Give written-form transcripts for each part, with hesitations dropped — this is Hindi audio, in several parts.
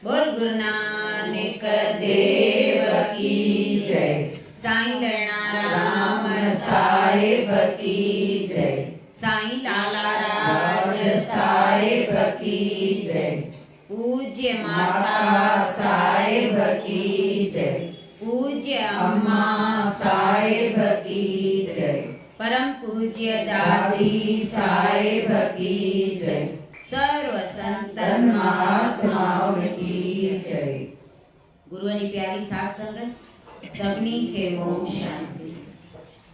बोल गुरु नानक देव की जय। साईं लैणा राम साहिब की जय। साईं लाला राज साहिब की जय। पूज्य माता साहिब की जय। पूज्य अम्मा साहिब की जय। परम पूज्य दादी साहिब की जय। सर्व संतन महात्माओं की जय। गुरुओं की प्यारी साथ संगत सबनी के ओम शांति।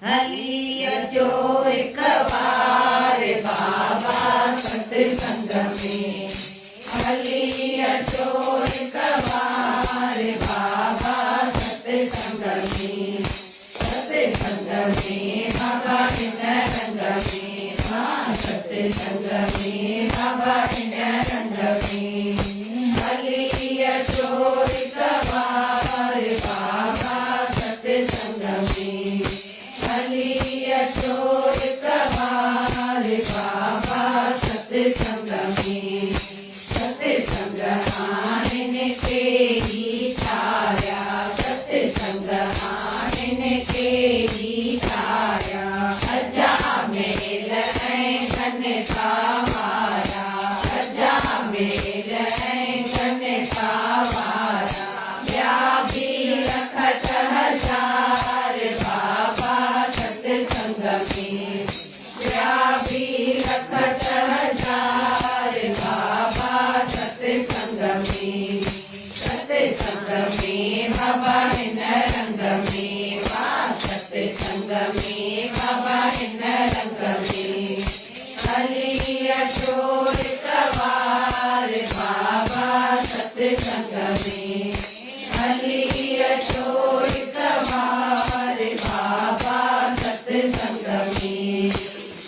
हली अचो एक बार बाबा सत्संग में। हली अचो एक बार बाबा सत्संग में। सत्संग में बाबा इन रंग में। हाँ सत्संग में बाबा इन रंग में। हली अचो एक बार बाबा सत्संग में। हली अचो एक बार बाबा सत्संग में। सत्संग आने के ही छाया। सत्संग आने के ही छाया। अजा मेल है घन सवारा। अजा मेल है घन सवारा। व्याधि रखत हजार बाबा सत्संग में। व्याधि रखत हजार बाबा सत्संग में। सत्संग में बाबा इन रंग में। वाह सत्संग में बाबा इन रंग में। हली अचो एक बार बाबा सत्संग में। हली अचो एक बार बाबा सत्संग में।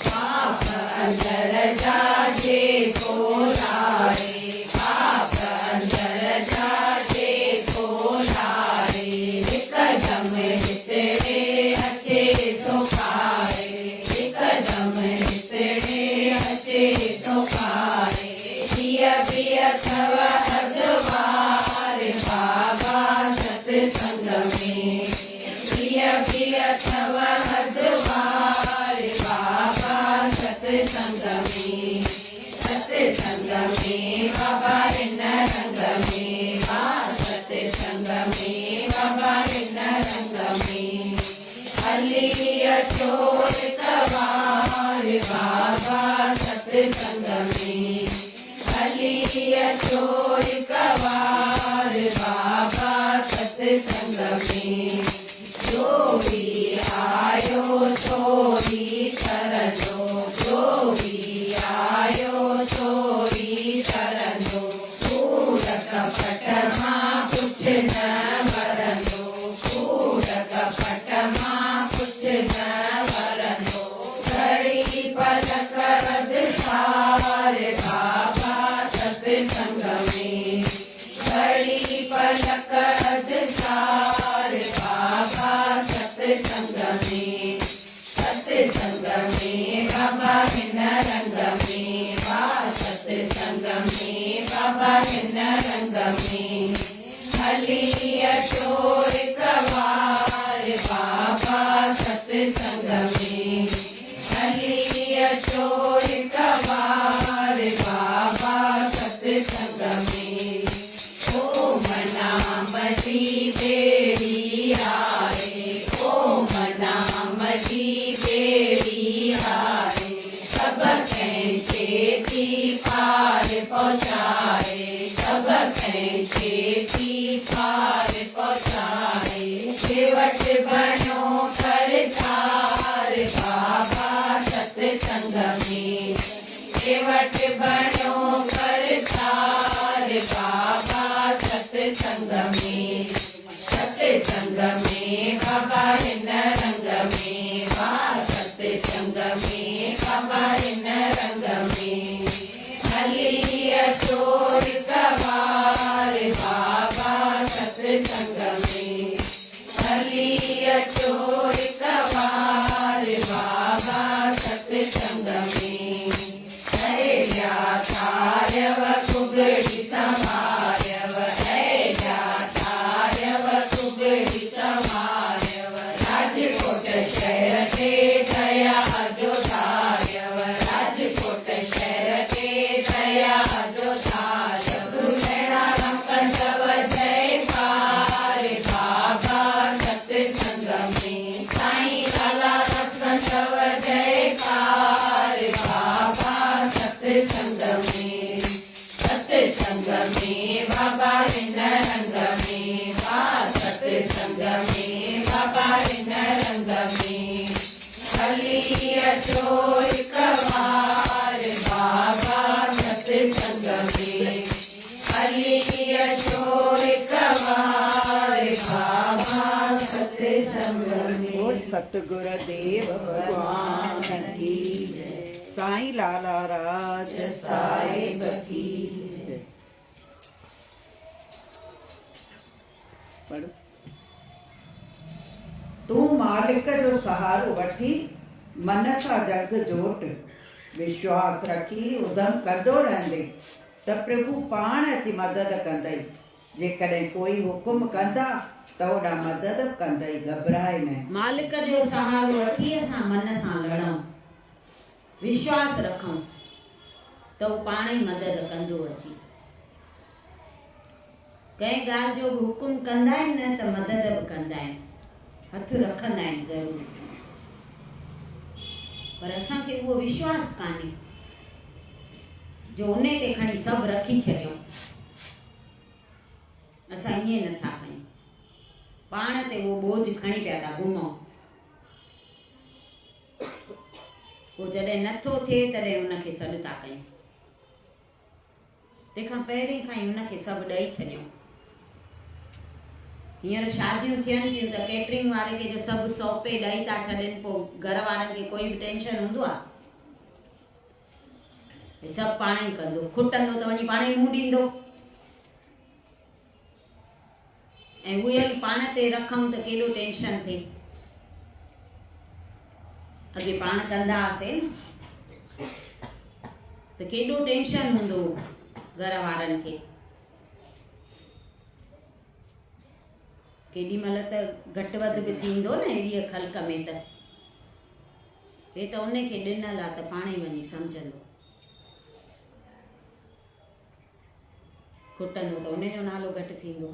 पाप अंदर जाजे को लाए। पाप अंदर जाजे को लाए। एक दम हितड़े अच्छे सुखाए। एक दम हितड़े अच्छे सुखाए। पिया पिया थव हजवार बाबा सत्संग में। पिया पिया थव हजवार बाबा सत्संग में। सत्संग में बाबा इन रंग में। वाह सत्संग में बाबा इन रंग में। हली अचो एक बार बाबा सत्संग में। हली अचो एक बार बाबा सत्संग में। जो भी आयो तो ही शरणो। जो भी आयो तो ही शरणो। कूड़ कपट माँ कुछ न वरनो। कूड़ कपट माँ कुछ न वरनो। घड़ी पलक अधिकार बाबा सत्संग में। घड़ी पलक अधिकार बाबा सत्संग में। सत्संग में बाबा इन रंग में। वाह सत्संग में बाबा इन रंग में। हली अचो एक बार बाबा सत्संग में। हली अचो एक बार बाबा सत्संग में। ओम नाम की बेड़ी हारे। ओम नाम की बेड़ी हारे। सब खेचे की पार पहुँचाए। सब खेचे की पार पहुँचाए। केवट बनो कर तार बाबा सत्संग में। केवट बनो कर तार बाबा सत्संग में। सत्संग में बाबा इन रंग में। वाह सत्संग में बाबा इन रंग में। हली अचो एक बार बाबा सत्संग में। हली अचो एक बार बाबा सत्संग में। थार्यव कुबड़ी संभार्यव में बाबा हिन रंग में सत्संग में बाबा हिन रंग में हली अचो हिक बार बाबा सत्संग में हली अचो हिक बार बाबा सत्संग में। और सतगुरुदेव भगवान की जय। साईं लाला राज साहिब की जय। पढ़ो। तू मालिक जो सहारो वठी मन सां जग जोट विश्वास रखी उधम कंदो रहंदे त प्रभु पाण अची मदद कंदई। जेकॾहिं कोई हुकुम कंदा त ओॾा मदद कंदई, घबराए न। मालिक जो सहारो वठी असां मन सां लड़ूं, विश्वास रखूं त उहो पाण ई मदद कंदो अची। कंहिं ॻाल्हि जो बि हुकुम कंदा आहिनि न त मदद बि कंदा आहिनि, हथ रखंदा आहिनि ज़रूरु। पर असांखे उहो विश्वास कान्हे जो उन ते खणी सभु रखी छॾियूं। असां ईअं नथा कयूं, पाण ते उहो बोझ खणी पिया था घुमूं। पोइ जॾहिं नथो थिए तॾहिं उनखे सॾु था कयूं। तंहिंखां पहिरीं खां ई उनखे सभु ॾेई छॾियूं। हींअर शादियूं थियनि थियूं त कैटरिंग वारे खे जो सभु सौंपे ॾेई था छॾनि, पोइ घर वारनि खे कोई बि टेंशन हूंदो आहे? सभु पाण ई कंदो, खुटंदो त वञी पाण ई मुंहुं ॾींदो। ऐं उहे पाण ते रखूं त केॾो टेंशन थिए। अॻे पाण कंदा हुआसीं न त केॾो टेंशन हूंदो घर वारनि खे। केॾी महिल त घटि वधि बि थींदो न अहिड़ी ख़ल्क में, त हे त उनखे ॾिनल आहे त पाण ई वञी सम्झंदो। खुटंदो त उनजो नालो घटि थींदो।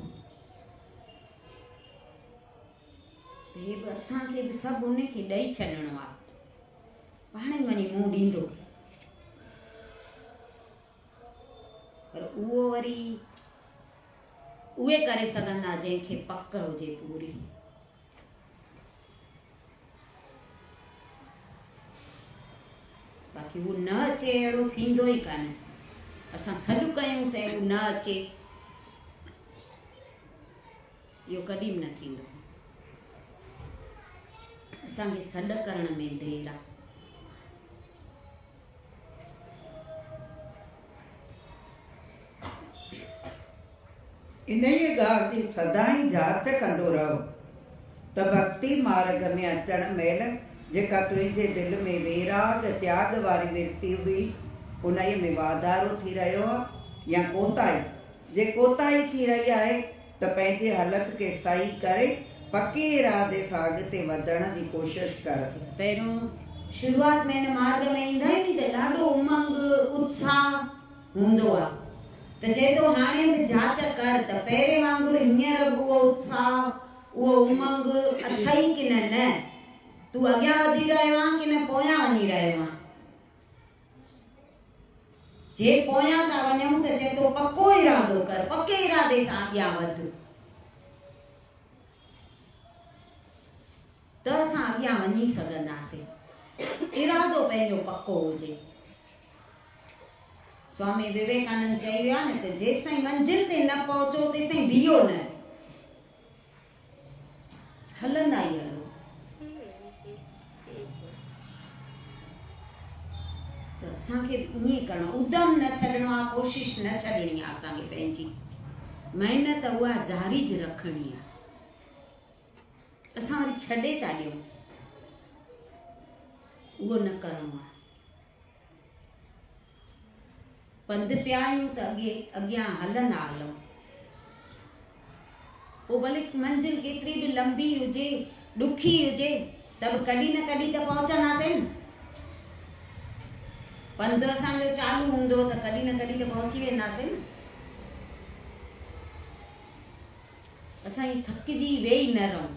हे बि असांखे बि सभु उनखे ॾेई छॾिणो आहे, पाण ई वञी मुंहुं ॾींदो। पर उहो वरी उहे करे सघंदा जंहिंखे पक हुजे पूरी। बाक़ी उहो न अचे अहिड़ो थींदो ई कान्हे। असां सॾु कयूंसीं उहो न अचे, इहो कॾहिं बि न थींदो। असांखे सॾु करण में देरि आहे। इन ई ॻाल्हि जी सदाईं जांच कंदो रहो त भक्ति मार्ग में अचण महिल जेका तुंहिंजे दिलि में वैराग त्याग वारी विरती हुई उन में वाधारो थी रहियो आहे या कोताही। जे कोताही थी रही आहे त पंहिंजे हालत खे सही करे पके इरादे सां अॻिते वधण जी कोशिशि कर। पहिरियों शुरूआत में हिन मार्ग में ईंदा आहिनि त ॾाढो उमंग उत्साह हूंदो आहे, त चए थो हाणे बि जांच कर त पहिरें वांगुरु हींअर बि उहो उत्साह उहो उमंग अथई की न, तूं अॻियां वधी रहियो आहे की न पोयां वञी रहियो आहे। जे पोयां था वञूं त चए थो पको इरादो कर, पके इरादे सां अॻियां वध, त असां अॻियां वञी सघंदासीं। इरादो पंहिंजो पको हुजे। स्वामी विवेकानंद चई वियो आहे न त जेसिताईं मंजिल ते न पहुचो तेसिताईं बीहो न, हलंदा ई हलो। त असांखे ईअं करणो, उदम न छॾिणो आहे, कोशिश न छॾिणी आहे। असांखे पंहिंजी महिनत उहा जारी ज रखणी आहे। असां वरी छॾे था ॾियूं, उहो न करणो आहे। पंधु पिया आहियूं त अॻियां हलंदा हलूं। पोइ भले मंज़िल केतिरी बि लंबी हुजे, ॾुखी हुजे, त बि कॾहिं न कॾहिं त पहुचंदासीं न। पंधु असांजो चालू हूंदो त कॾहिं न कॾहिं त पहुची वेंदासीं न। असां ई थकिजी वेही न रहूं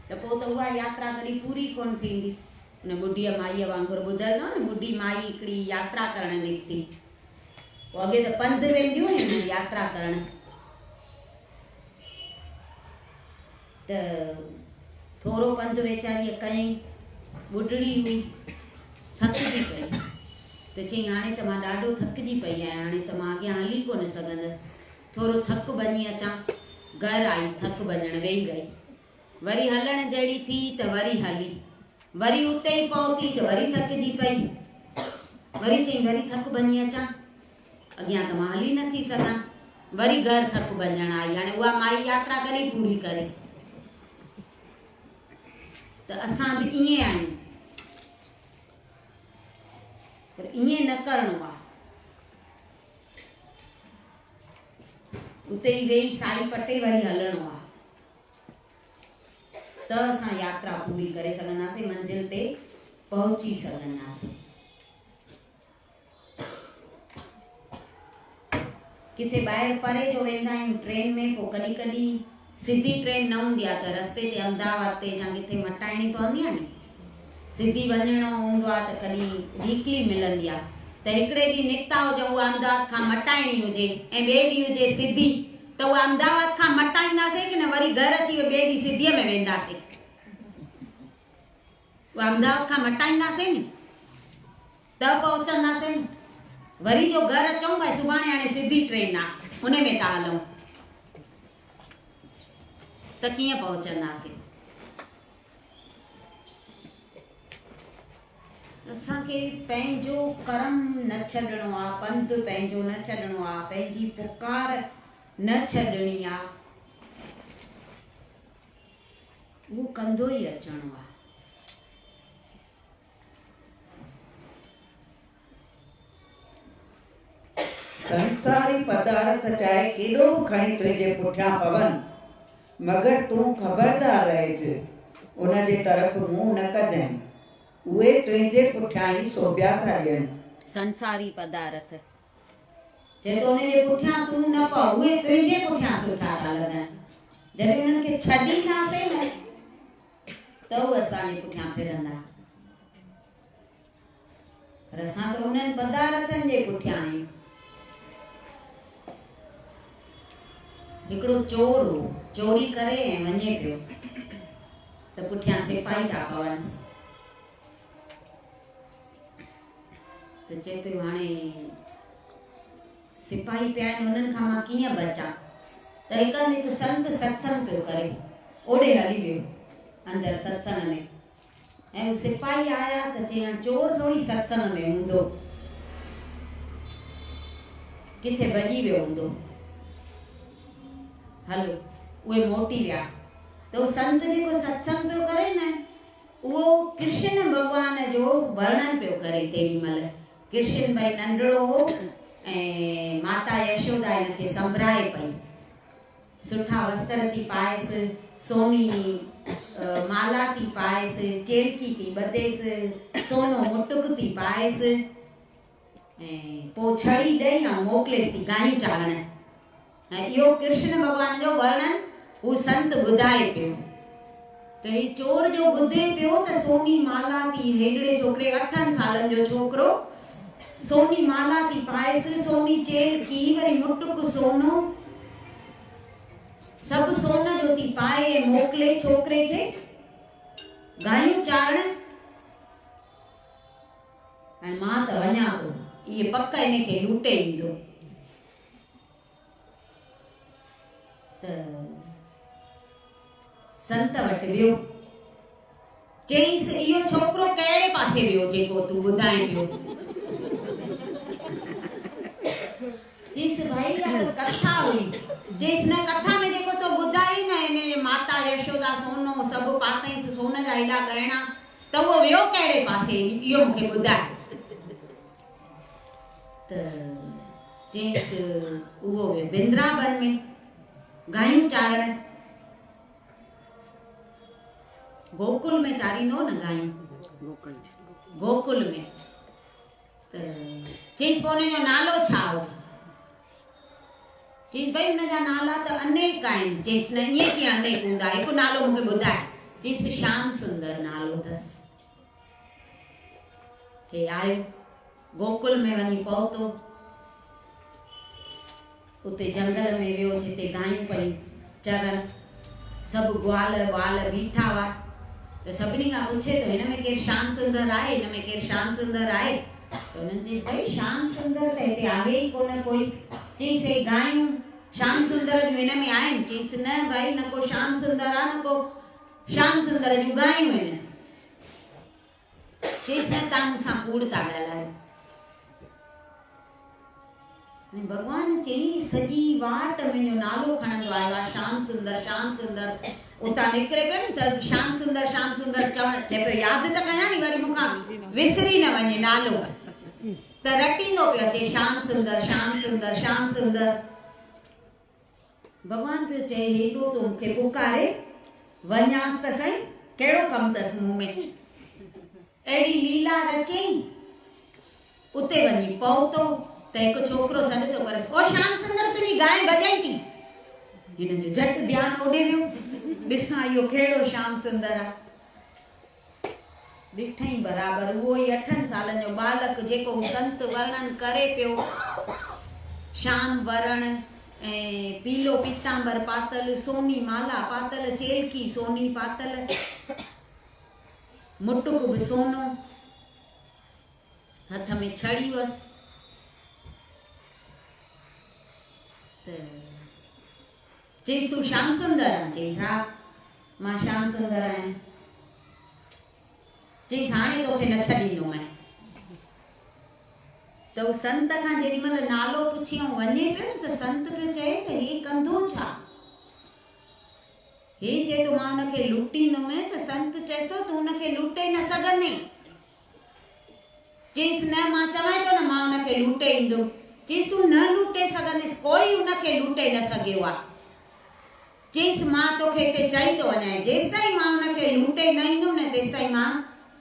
त पोइ त उहा यात्रा कॾहिं पूरी कोन थींदी। हुन ॿुढीअ माईअ वांगुरु ॿुधंदो न, ॿुढी माई हिकिड़ी यात्रा करणु निकिती पोइ अॻे त पंधु वेंदियूं आहिनि यात्रा करण, त थोरो पंधु वेचारीअ कयईं, ॿुढड़ी हुई, थकिजी पई, त चईं हाणे त मां ॾाढो थकिजी पई आहियां, हाणे त मां अॻियां हली कोन सघंदसि, थोरो थकु भञी अचां। घर आई, थकु भञण वेही गई, वरी हलण जहिड़ी थी त वरी हली, वरी उते ई पहुती त वरी थकिजी पई, वरी चईं वरी थकु भञी अचां, अॻियां त मां हली नथी सघां, वरी घर थकु भञण आई। हाणे उहा माई यात्रा कॾहिं पूरी करे? त असां बि ईअं आहियूं, पर ईअं न करिणो आहे। उते ई वेही साई पटे वरी हलणो आहे, त असां यात्रा पूरी करे सघंदासीं, मंज़िल ते पहुची सघंदासीं। किथे ॿाहिरि परे जो वेंदा आहियूं ट्रेन में, पोइ कॾहिं कॾहिं सिधी ट्रेन न हूंदी आहे त रस्ते ते अहमदाबाद ते या किथे मटाइणी पवंदी आहे नी, सिधी वञिणो हूंदो आहे त कॾहिं वीकली मिलंदी आहे, त हिकिड़े ॾींहुं निकिता हुजऊं अहमदाबाद खां मटाइणी हुजे ऐं ॿिए ॾींहुं हुजे सिधी, त उहा अहमदाबाद खां मटाईंदासीं कि न वरी घर अची ॿिए ॾींहुं सिधीअ में वेंदासीं? उहा अहमदाबाद खां मटाईंदासीं नी त पहुचंदासीं, वरी जो घर अचूं भाई सुभाणे हाणे सिधी ट्रेन आहे उन में था हलूं, त कीअं पहुचंदासीं? असांखे पंहिंजो कर्म न छॾिणो आहे, पंधु पंहिंजो न छॾिणो आहे, पंहिंजी पुकार न छॾिणी आहे, उहो कंदो ई अचणो आहे। संसारी पदार्थ चाहे केॾो बि खणी तुंहिंजे पुठियां पवनि, मगर तूं ख़बरदार रहिजे, उन जे तरफ़ मुंहुं न कजांइ, उहे तुंहिंजे पुठियां ई सोभिया था ॾियनि। संसारी पदार्थ जॾहिं उन जे पुठियां तूं न पव, उहे तुंहिंजे पुठियां सुठा था लॻनि, जॾहिं उन्हनि खे छॾींदासीं न त उहे असांजे पुठियां फिरंदा, पर असां त उन्हनि पदार्थनि जे पुठियां आहियूं। हिकिड़ो चोर हो, चोरी करे ऐं वञे पियो, त पुठियां सिपाही था पवनि, त चए पियो हाणे सिपाही पिया आहिनि, उन्हनि खां मां कीअं बचां? त हिकु संत सत्संग पियो करे, ओॾे हली वियो अंदरि सत्संग में, ऐं सिपाही आया त चई चोर थोरी सत्संग में हूंदो, किथे भॼी वियो हूंदो, हलो उहे मोटी विया। त उहो संत जेको सत्संग पियो करे न, उहो कृष्ण भॻवान जो वर्णन पियो करे। तेॾी महिल कृष्ण भाई नंढड़ो हो ऐं माता यशोदा हिनखे संभराए पई, सुठा वस्त्र थी पाएसि, सोनी माला थी पाएसि, चेरकी थी ॿधेसि, सोनो मुटुक थी पाएसि, ऐं पोइ छड़ी ॾेई ऐं मोकिलेसि थी गांयूं चारण। ऐं इहो कृष्ण भॻवान जो वर्णन हू संत ॿुधाए पियो। त ही चोर जो ॿुधे पियो त सोनी माला थी, हेॾड़े छोकिरे 8 सालनि जो छोकिरो सोनी माला थी पाएसि, सोनी चेर की, वरी मुटुक सोनो, सभु सोन जो थी पाए ऐं मोकिले छोकिरे खे गांयूं चारण। ऐं मां त वञा थो, इहे पक इनखे लूटे ईंदो। त संत वटि वियो, चईंसि इहो छोकिरो कहिड़े पासे वियो जेको तूं ॿुधाए पियो? चईंसि भाई इहा त कथा हुई। चईंसि न, कथा में जेको तो ॿुधाई न, इन माता यशोदा सोनो सभु पातईंसि, सोन जा एॾा गहना, त उहो वियो कहिड़े पासे, इहो मूंखे ॿुधाए। त चईंसि उहो वियो वृंदावन में गायूं चारण, गोकुल में चारींदो न गायूं, गोकुल में। त चईंसि पोइ हुनजो नालो छा हो? चईंसि भाई हुनजा नाला त अनेक आहिनि। चईंसि न ईअं कीअं अनेक हूंदा, हिकु नालो मूंखे ॿुधाए। चईंसि श्याम सुंदर नालो अथसि। हे आयो गोकुल में वञी पहुतो, उते जंगल में वियो जिते गायूं पई चरण, सब ग्वाल वाल बीठा हुआ। तो सभिनी खां पुछे तो हिन में केरु श्याम सुंदर आहे, हिन में केरु श्याम सुंदर आहे? तो उन्हनि चयईं भाई श्याम सुंदर त हिते आहे ई कोन कोई। चयईं से गायूं श्याम सुंदर जूं हिन में आहिनि? चयईंसि न भाई, न को श्याम सुंदर आहे न को श्याम सुंदर जूं गायूं आहिनि। चयईंसि न तव्हां मूंसां कूड़ था ॻाल्हायो। भगवान चयईं सॼी वाट मुंहिंजो नालो खणंदो आयो आहे श्याम सुंदर श्याम सुंदर। उतां निकिरे पियो न त श्याम सुंदर चवण चए पियो यादि त कयां नी, वरी मूंखां विसरी न वञे नालो, त रटींदो पियो अचे श्याम सुंदर श्याम सुंदर श्याम सुंदर। भगवान पियो चए हेॾो तो मूंखे पुकारे, वञांसि त सही, कहिड़ो कमु अथसि मूं में। अहिड़ी लीला रचई, उते वञी पहुतो त हिकु छोकिरो सॾु थो करेसि, ओ श्याम सुंदर तुंहिंजी गांइ भॼई थी। हिन जो झटि ध्यानु ओॾे वियो, ॾिसां इहो कहिड़ो श्याम सुंदर आहे। ॾिठई बराबरि उहो ई 8 सालनि जो बालक जेको संत वर्णन करे पियो, श्याम वरण ऐं पीलो पीतांबर पातल, सोनी माला पातल, चेलकी सोनी पातल, मुटुक बि सोनो, हथ में छड़ी हुअसि। चयईसि तूं श्याम सुंदर आहीं? चयईसि हा मां श्याम सुंदर आहियां। चयईसि हाणे तोखे न छॾींदोमांइ। त उहो संत खां जेॾी महिल नालो पुछी ऐं वञे पियो न त संत पियो चए त हे कंदो छा? हे चए थो मां हुनखे लूटींदुमि, त संत चएसि थो तूं हुनखे लूटे न सघंदे। चयईसि न मां चवां थो न मां हुनखे लूटे ईंदुमि। चयईसि तूं न लूटे सघंदीसि, कोई हुनखे लूटे न सघियो आहे। चयईसि मां तोखे हिते चई थो वञां, जेसि ताईं मां हुनखे लूटे न ईंदुमि न तेसि ताईं मां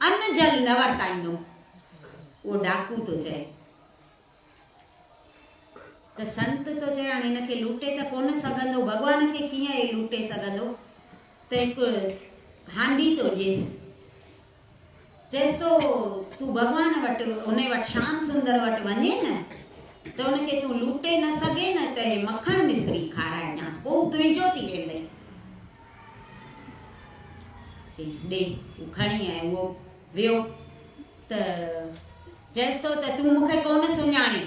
अन्न जल न वरताईंदुमि। उहो डाकू थो चए। त संत थो चए हाणे हिनखे लूटे त कोन सघंदो, भॻवान खे कीअं हे लूटे सघंदो? त हिकु हांडी थो ॾिएसि, चएसि थो तूं भॻवान वटि उन वटि श्याम सुंदर वटि वञे न त उनखे तूं लूटे न सघे न त हे मखण मिश्री खाराइजांसि, पोइ तुंहिंजो थी वेंदई। चयईसि ॾे, तूं खणी आए। उहो वियो त चएसि थो त तूं मूंखे कोन सुञाणे।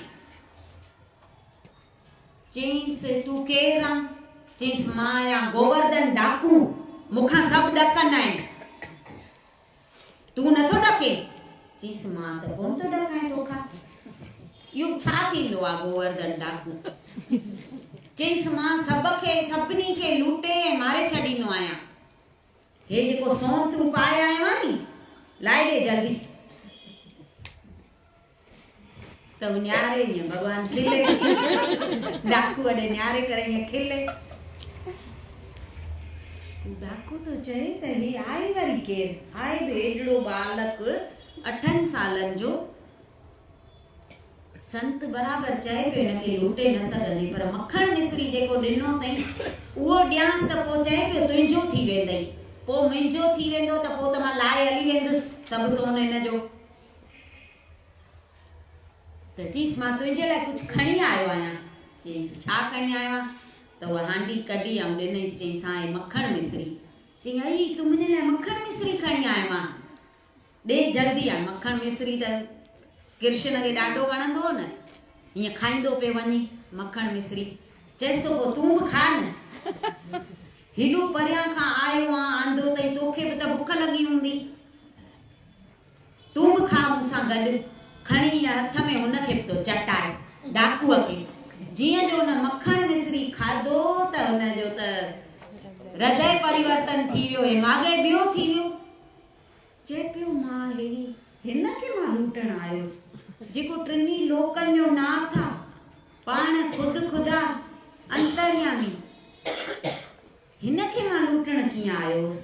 चयईसि तूं केरु आहीं? चयईसि मां आहियां गोवर्धन डाकू, मूंखां सभु ॾकंदा आहिनि, तूं नथो ॾके? चयईसि मां त कोन थो ॾकां तोखां। इहो छा थींदो आहे गोवर्धन डाकू? चयईसि मां सभिनी खे लूटे ऐं मारे छॾींदो आहियां। हे जेको सोन तूं पाए आयो आहे नी, लाइ ॾे जल्दी। त न्यारे ईअं भॻवान खिले, डाकू अॾे न्यारे करे ईअं खिले। डाकू तो चए त हे आहे वरी केरु? आहे बि एॾो बालक 8 सालनि जो। संत बराबरि चए पियो हिनखे लूटे न सघंदी, पर मखण मिश्री जेको ॾिनो अथई उहो ॾियांसि त पोइ चए पियो तुंहिंजो थी वेंदई, पोइ मुंहिंजो थी वेंदो त पोइ त मां लाइ हली वेंदुसि सभु सोन हिनजो। त चईसि मां तुंहिंजे लाइ कुझु खणी आयो आहियां। चईसि छा खणी आयो आहे? त उहा हांडी कढी ऐं ॾिनईसि, चईसि हाणे मखण मिश्री। चई अई तूं मुंहिंजे लाइ मखण मिश्री खणी आयो मां, ॾे जल्दी आहे। मखण मिश्री त कृष्ण खे ॾाढो वणंदो हो न, हीअं खाईंदो पियो वञी मखण मिश्री। चएसि थो पोइ तूं बि खा न, हेॾो परियां खां आयो आहे, आंदो अथई, तोखे बि त बुख लॻी हूंदी, तूं बि खा मूंसां गॾु। खणी हथ में हुनखे बि थो चटाए, डाकूअ खे। जीअं जो हुन मखण मिश्री खाधो त हुनजो त हृदय परिवर्तन थी वियो, हे मागे ॿियो थी वियो। चए पियो मां हिनखे मां लूटण आयुसि, जेको 3 लोकनि जो नाथ आहे, पाण ख़ुदा अंतर्यामी, हिनखे मां लूटण कीअं आयुसि?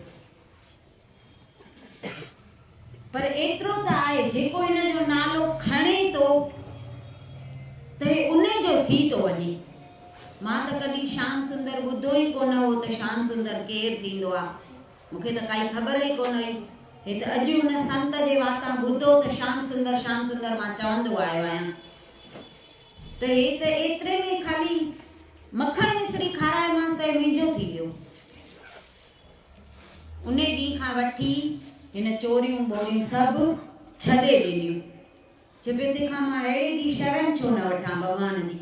पर एतिरो त आहे जेको हिन जो नालो खणे थो त हे उन जो थी थो वञे। मां त कॾहिं श्याम सुंदर ॿुधो ई कोन हो त श्याम सुंदर केरु थींदो आहे, मूंखे त काई ख़बर ई कोन हुई। हे त अॼु हुन संत जे वाता ॿुधो त श्याम सुंदर मां चवंदो आयो आहियां। त हे त एतिरे में ख़ाली खां वठी हिन चोरियूं ॿोरियूं सभु छॾे ॾिनियूं। चए पियो तंहिंखां मां अहिड़े जी शरण छो न वठां भॻवान जी,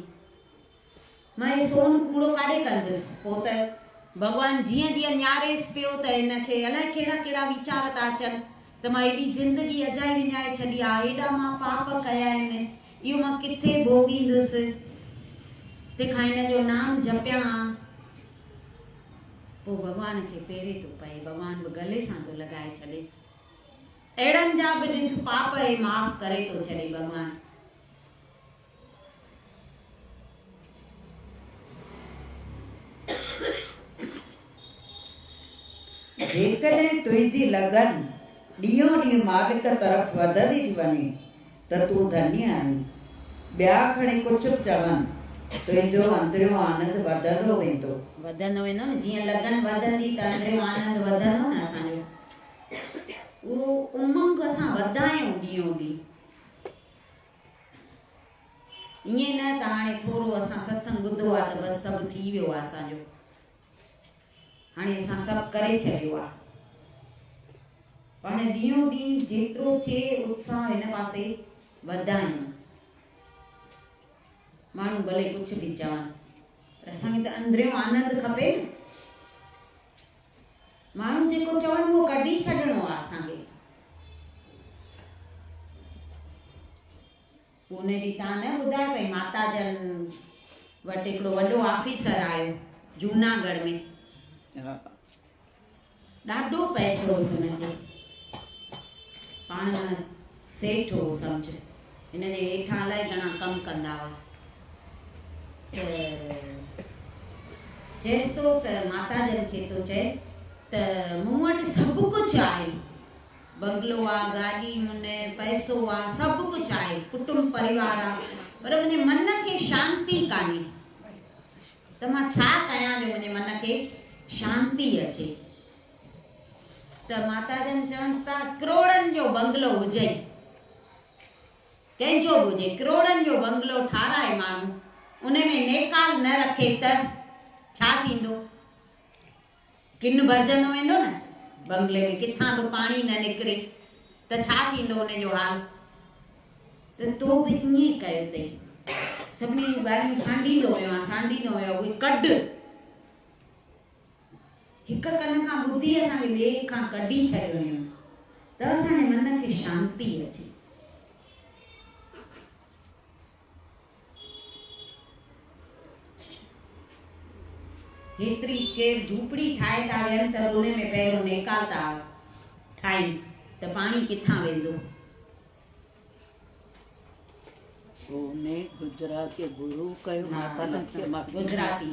मां हे सोन कूड़ो काॾे कंदुसि। पोइ त भॻवानु जीअं जीअं न्यारेसि पियो त हिनखे अलाए कहिड़ा कहिड़ा वीचार था अचनि त मां एॾी ज़िंदगी अजाई विञाए छॾी आहे, एॾा मां पाप कया आहिनि, इहो मां किथे भोगींदुसि। तंहिंखां हिन जो नाम जपियां हा। पोइ भॻवान खे पहिरे थो पए, भॻवान बि गले सां थो लॻाए छॾेसि। अहिड़नि जा बि ॾिस पाप हे माफ़ करे थो छॾे भॻवानु। जेकॾहिं तुंहिंजी लगन ॾींहों ॾींहुं मालिक तरफ़ वधंदी थी वञे त तूं धन्य आहीं। ॿिया खणी कुझु बि चवनि, तुंहिंजो अंदरियो आनंद वधंदो वेंदो न। जीअं लगन वधंदी त अंदरियो आनंद वधंदो न असांजो। उहो उमंग असां वधायूं ॾींहों ॾींहुं। ईअं न त हाणे थोरो असां सत्संग ॿुधो आहे त बसि सभु थी वियो आहे असांजो, हाणे असां सभु करे छॾियो आहे। पाण ॾींहों ॾींहुं जेतिरो थिए उत्साह हिन पासे वधायूं। माण्हू भले कुझु बि चवनि, पर असांखे त अंदरियो आनंद खपे न। माण्हू जेको चवनि उहो कढी छॾिणो आहे असांखे। उन ॾींहुं तव्हां न ॿुधायो भई माता जन वटि हिकिड़ो वॾो ऑफिसर आयो जूनागढ़ में, ॾाढो पैसो हुओसि हुनखे, पाण माना सेठ हो सम्झ। हिन जे हेठां अलाए घणा कमु कंदा हुआ। चएसि थो त माता जन खे थो चए त मूं वटि सभु कुझु आहे, बंगलो आहे, गाॾी मुने, पैसो आहे, सभु कुझु आहे, कुटुंब परिवार आहे, पर मुंहिंजे मन खे शांती कान्हे। त मां छा कयां जो मुंहिंजे मन खे शांती अचे। त माता जन चवनि था करोड़नि जो बंगलो हुजे, कंहिंजो बि हुजे, करोड़नि जो बंगलो ठाराए माण्हू, उन में नेकाल न रखे त छा थींदो? किन भरजंदो वेंदो न बंगले में, किथां बि पाणी न निकिरे त छा थींदो उनजो हाल? त तो बि ईअं कयो अथई, सभिनी ॻाल्हियूं सांडींदो वियो आहे, सांडींदो वियो, उहे कढ हिक कन खां ॿुधी असांखे ॿिए खां कढी छॾिणियूं त असांजे मन खे शांती अचे। हेतिरी केर झूपड़ी ठाहे था वेहनि त उन में पहिरियों नेकाल था ठाहिनि त पाणी किथां वेंदो? ने गुजराती गुरु कयो, माता लक्ष्य मां गुजराती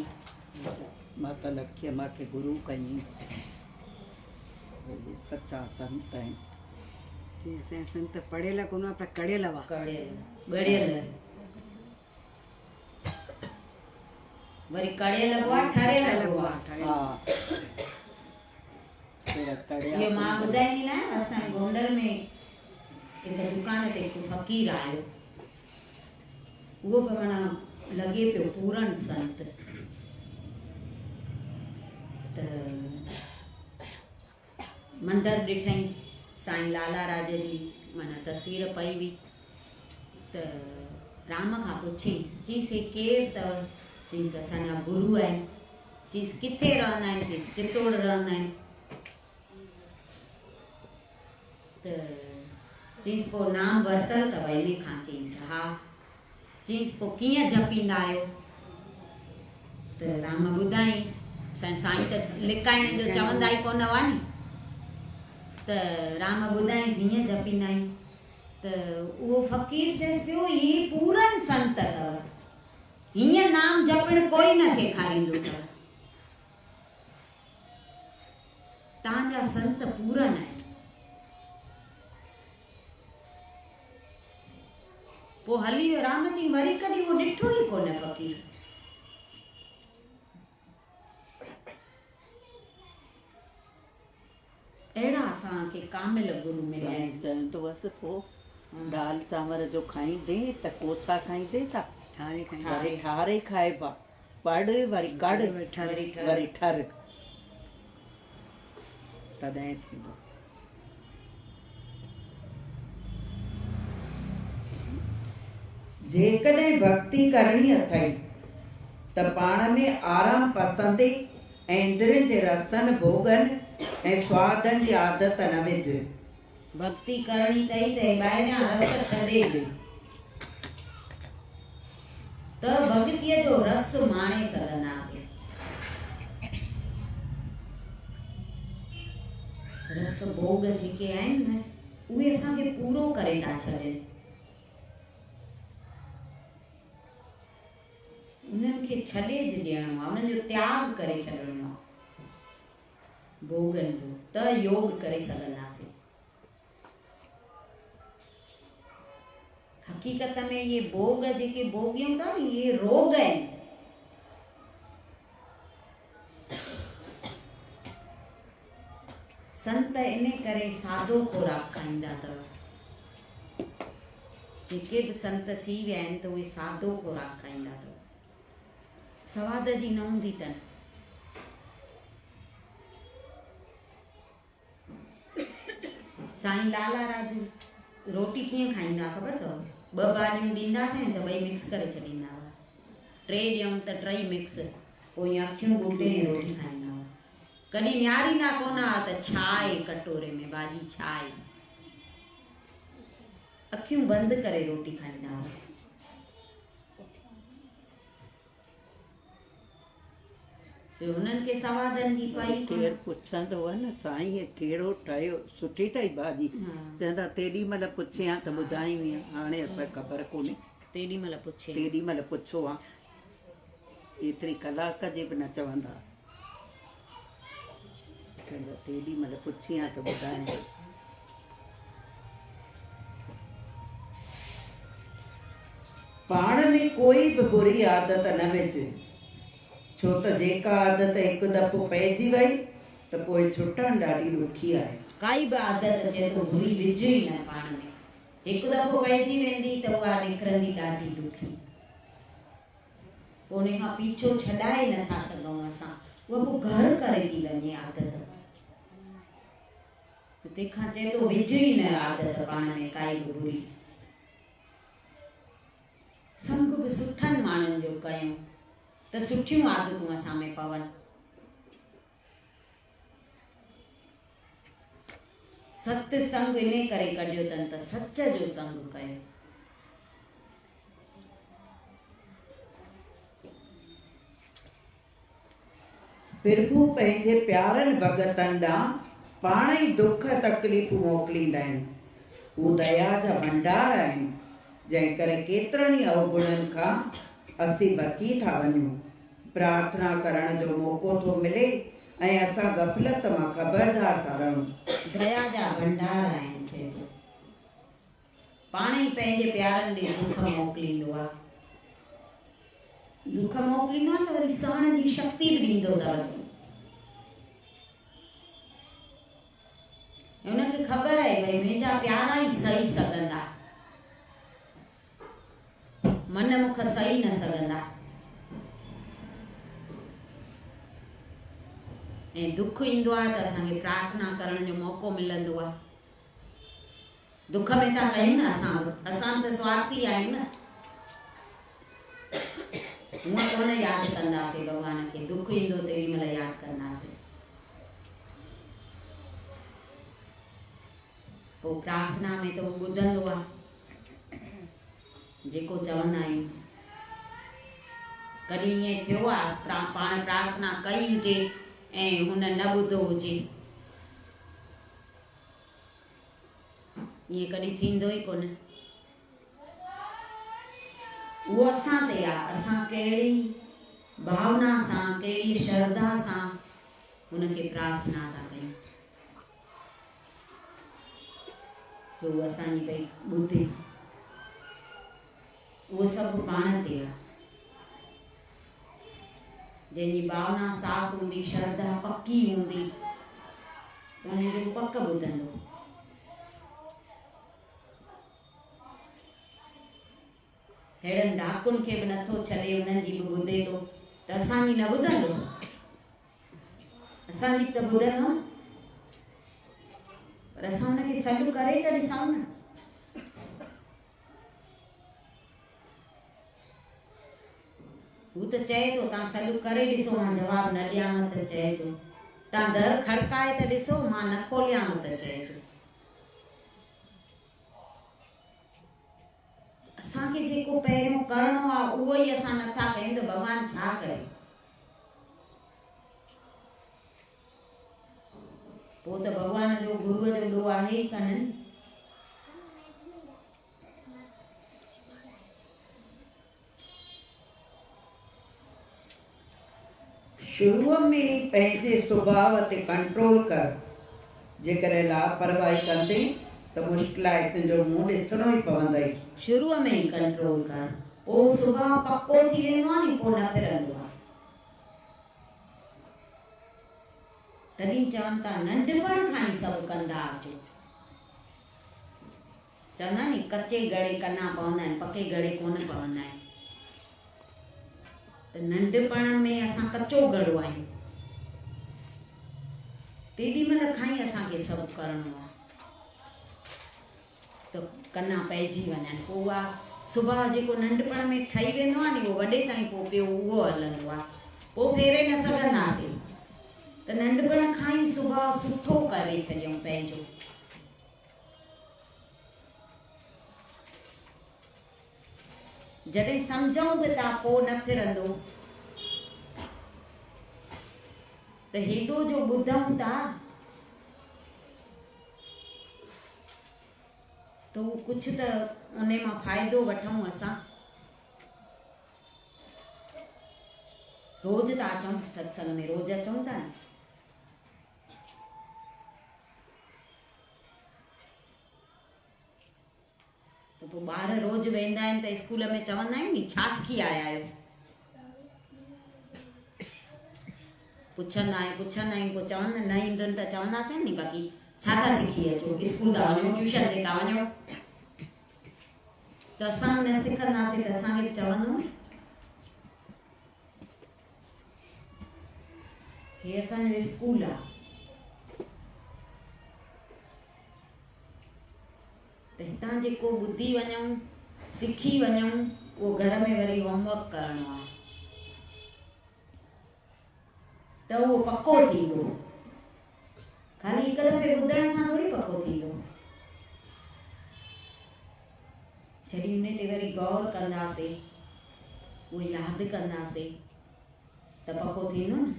माता लक्ष्य मांखे गुरु कई, सच्चा संत आहिनि। जी असांजा संत पढ़ियल कोन हुआ पर कड़ियल हुआ। गड़ियल वरी कड़ियल लॻो आहे, ठरियल लॻो आहे। हा इहो मां ॿुधाईंदी न, असांजे गोंडल में हिकु दुकान ते हिकु फ़क़ीर आयो, उहो बि माना लॻे पियो पूरन संत। त मंदरु ॾिठई, साईं लाला राज जी माना तस्वीर पई हुई। त राम खां पुछियईंसि, चईसि हे केरु अथव? चईसि असांजा गुरू आहिनि। चईसि किथे रहंदा आहिनि? चईसि चित्तौड़ रहंदा आहिनि। त चईसि पोइ नाम वरितल अथव इन खां? चईसि हा। चईसि पोइ कीअं जपींदा आहियो? त राम ॿुधाईंसि, असांजे साईं त लिकाइण जो चवंदा ई कोन हुआ नी। त राम ॿुधाईंसि हीअं जपींदा आहियूं। त उहो फ़क़ीर चएसि पियो ही पूरन संत अथव, हीअं नाम जपण कोई न सेखारींदो अथव, तव्हांजा संत पूरन आहिनि। पोइ हली वियो। राम चई वरी कॾहिं उहो ॾिठो ई कोन फ़क़ीर। अहिड़ा असांखे कामिल गुरू मिलिया आहिनि। चवंदो हुअसि पोइ दाल चांवर जो खाईंदे त कोसा खाईंदे सा वरी ठारे खाइबा, पढ़ वरी कढ़ वरी ठर तॾहिं थींदो। जेकॾहिं भक्ति करणी अथई त पाण में आराम पसंदि ऐं इंद्रियनि जे रसनि भोगनि ऐं स्वादनि जी आदत न विझ। भक्ति करणी अथई त ॿाहिरियां रस छॾे ॾे त भक्तीअ जो रस माणे सघंदासीं। रस भोग जेके आहिनि न उहे असांखे पूरो करे था छॾनि। उन्हनि खे छॾे ॾियणो आहे, उन्हनि जो त्याग करे छॾिणो आहे भोगनि जो, त योग करे सघंदासीं। हक़ीक़त में ये भोग जेके भोगियूं था न ये रोग आहिनि। संत इन करे सादो खुराक खाईंदा अथव। जेके बि संत थी विया आहिनि त उहे सादो खुराक खाईंदा अथव, सवाद जी न हूंदी अथनि। साईं लाला राजू रोटी कीअं खाईंदा ख़बर अथव? 2 भाॼियूं ॾींदासीं त 2 मिक्स करे छॾींदा हुआ, 3 ॾियूं त 3 मिक्स, पोइ अखियूं ॿूटे रोटी खाईंदा हुआ। कॾहिं निहारींदा कोन हुआ त छा आहे कटोरे में, भाॼी छा आहे, अखियूं बंदि करे रोटी खाईंदा हुआ। हुननि खे सवादनि जी पई केरु पुछंदो आहे न साईं हे कहिड़ो ठाहियो, सुठी ठही भाॼी, चवंदा तेॾी महिल पुछियां त ॿुधाईं, हाणे असां ख़बर कोन्हे। तेॾी महिल पुछे, तेॾी महिल पुछो आहे, एतिरी कलाक जे बि न चवंदा, चवंदा तेॾी महिल पुछियां त ॿुधाईं। पाण में कोई बि बुरी आदत न विझ, छो त जेका आदत हिकु दफ़ो पइजी वई त पोइ छुटणु ॾाढी ॾुखी आहे। काई बि आदत अचे तो बुरी विझ ई न पाण में, हिकु दफ़ो पइजी वेंदी त उहा निकिरंदी ॾाढी ॾुखी। पोइ उन खां पीछो छॾाए नथा सघूं असां, उहा पोइ घर करे थी वञे आदत। तंहिंखां चए थो विझ ई न आदत पाण में काई बि बुरी। संग बि सुठनि माण्हुनि जो कयूं त सुठियूं आदतूं असां में पवनि। सत्संग इन करे कढियो अथनि त सच जो संग कयो। प्रभु पंहिंजे प्यारनि भगतनि ॾांहुं पाण ई दुख तकलीफ़ूं मोकिलींदा आहिनि। हू दया जा भंडार आहिनि, जंहिं करे केतिरनि ई अवगुणनि खां असीं बची था वञूं। प्रार्थना करण जो मौक़ो थो मिले ऐं असां गफ़लत मां ख़बरदार था रहूं। दया जा भंडार आहिनि, चए थो पाण ई पंहिंजे प्यारनि ॾे दुख मोकिलींदो आहे। दुख मोकिलींदो आहे त वरी सहण जी शक्ति बि ॾींदो अथव। हुनखे ख़बर आहे भई मुंहिंजा प्यारा ई सही सघंदा, मन मुख सही न सघंदा। ऐं दुख ईंदो आहे त असांखे प्रार्थना करण जो मौक़ो मिलंदो आहे। दुख में था कयूं न असां त स्वार्थी आहियूं न, हूअं कोन यादि कंदासीं भॻवान खे, दुख ईंदो तेॾी महिल यादि कंदासीं। पोइ प्रार्थना में त उहो ॿुधंदो आहे जेको चवंदा आहियूं। कॾहिं ईअं थियो आहे पाण प्रार्थना कई हुजे ऐं हुन न ॿुधो हुजे, ईअं कॾहिं थींदो ई कोन। उहो असां ते आहे, असां कहिड़ी भावना सां, कहिड़ी श्रद्धा सां हुनखे प्रार्थना था कयूं, जो उहो असांजी भई ॿुधे। उहो सभु पाण ते आहे। जंहिंजी भावना साफ़ हूंदी, श्रद्धा पक्की हूंदी, त हुनजो पक ॿुधंदो। अहिड़नि डाकुनि खे बि नथो छॾे, हुननि जी बि ॿुधे थो, त असांजी न ॿुधंदो? असांजी त ॿुधंदो न, पर असां हुनखे सॾु करे त ॾिसूं न। हू त चए थो तव्हां सॾु करे ॾिसो मां जवाबु न ॾियांव त चए थो तव्हां दर खड़काए त ॾिसो मां न खोलियांव त चए थो। असांखे जेको पहिरियों करिणो आहे उहो ई असां नथा कयूं त भॻवानु छा करे। पोइ त भॻवान जो गुरूअ जो ॾोह आहे ई कान। शुरूअ में पंहिंजे सुभाउ ते कंट्रोल कर। जेकर लापरवाही कंदे त मुश्किल आहे तुंहिंजो मुंहुं ॾिसणो ई पवंदई। शुरूअ में ई कंट्रोल कर पोइ सुभाउ पको थी वेंदो आहे नी पोइ न फिरंदो आहे। तॾहिं चवनि था नंढपण खां ई सभु कंदा अचो। चवंदा नी कचे गड़े कना पवंदा आहिनि पके गड़े कोन पवंदा आहिनि। त नंढपण में असां कचो गड़ो आहियूं तेॾी महिल खां ई असांखे सभु करिणो आहे त कना पइजी वञनि। पोइ उहा सुभाउ जेको नंढपण में ठही वेंदो आहे नी उहो वॾे ताईं पोइ पियो उहो हलंदो आहे। पोइ फेरे न सघंदासीं त नंढपण खां ई सुभाउ सुठो करे छॾियूं पंहिंजो। जॾहिं सम्झूं बि था पोइ न फिरंदो त हेॾो जो ॿुधूं था त उहो कुझु त उन मां फ़ाइदो वठूं। असां रोज़ था अचूं सत्संग में रोज़ अचूं था न त पोइ ॿार रोज़ वेंदा आहिनि त स्कूल में चवंदा आहिनि नी छा सिखी आया आहियो। पुछंदा आहियूं पोइ चवंदा न ईंदनि त चवंदासीं नी बाक़ी छा था सिखी अचो स्कूल था वञो ट्यूशन ते था वञो त असां न सिखंदासीं त असांखे चवंदो हे असांजो स्कूल आहे। त हितां जेको ॿुधी वञूं सिखी वञूं उहो घर में वरी होमवर्क करिणो आहे त उहो पको थींदो। खाली हिकु दफ़े ॿुधण सां थोरी पको थींदो। जॾहिं उन ते वरी गौर कंदासीं उहो यादि कंदासीं त पको थींदो न।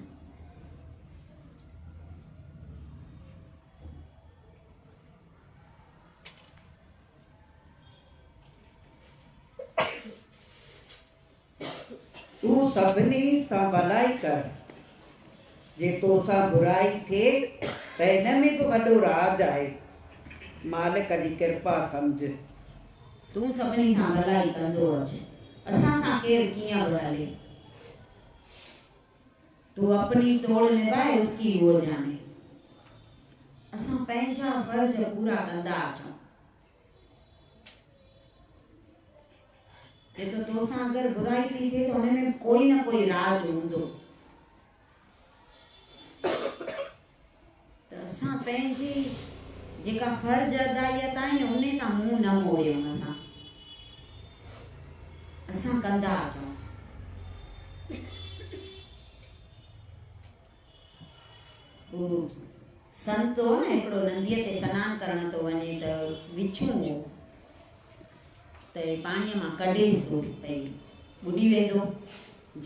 तूं सभिनी सां भलाई कर। जे तोसां बुराई थिए त हिन में बि वॾो राज आहे। मालिक जी कृपा सम्झ। तूं सभिनी सां भलाई कंदो अच। असां सां केरु कीअं बि हले तूं अपनी तोड़ निभाए उसकी वो जाने। असां पंहिंजा फर्ज पूरा कंदा अचूं। जेको तोसां अगरि बुराई थी थिए त हुन में कोई न कोई राज हूंदो। त असां पंहिंजी जेका फर्ज अदायत आहिनि उन तां मुंहुं न मोड़ियूं। असां कंदा अचूं। उहो संत हो न हिकिड़ो नंदीअ ते सनानु करण थो वञे त विछूं हो त पाणीअ मां कढेसि थो भई ॿुॾी वेंदो।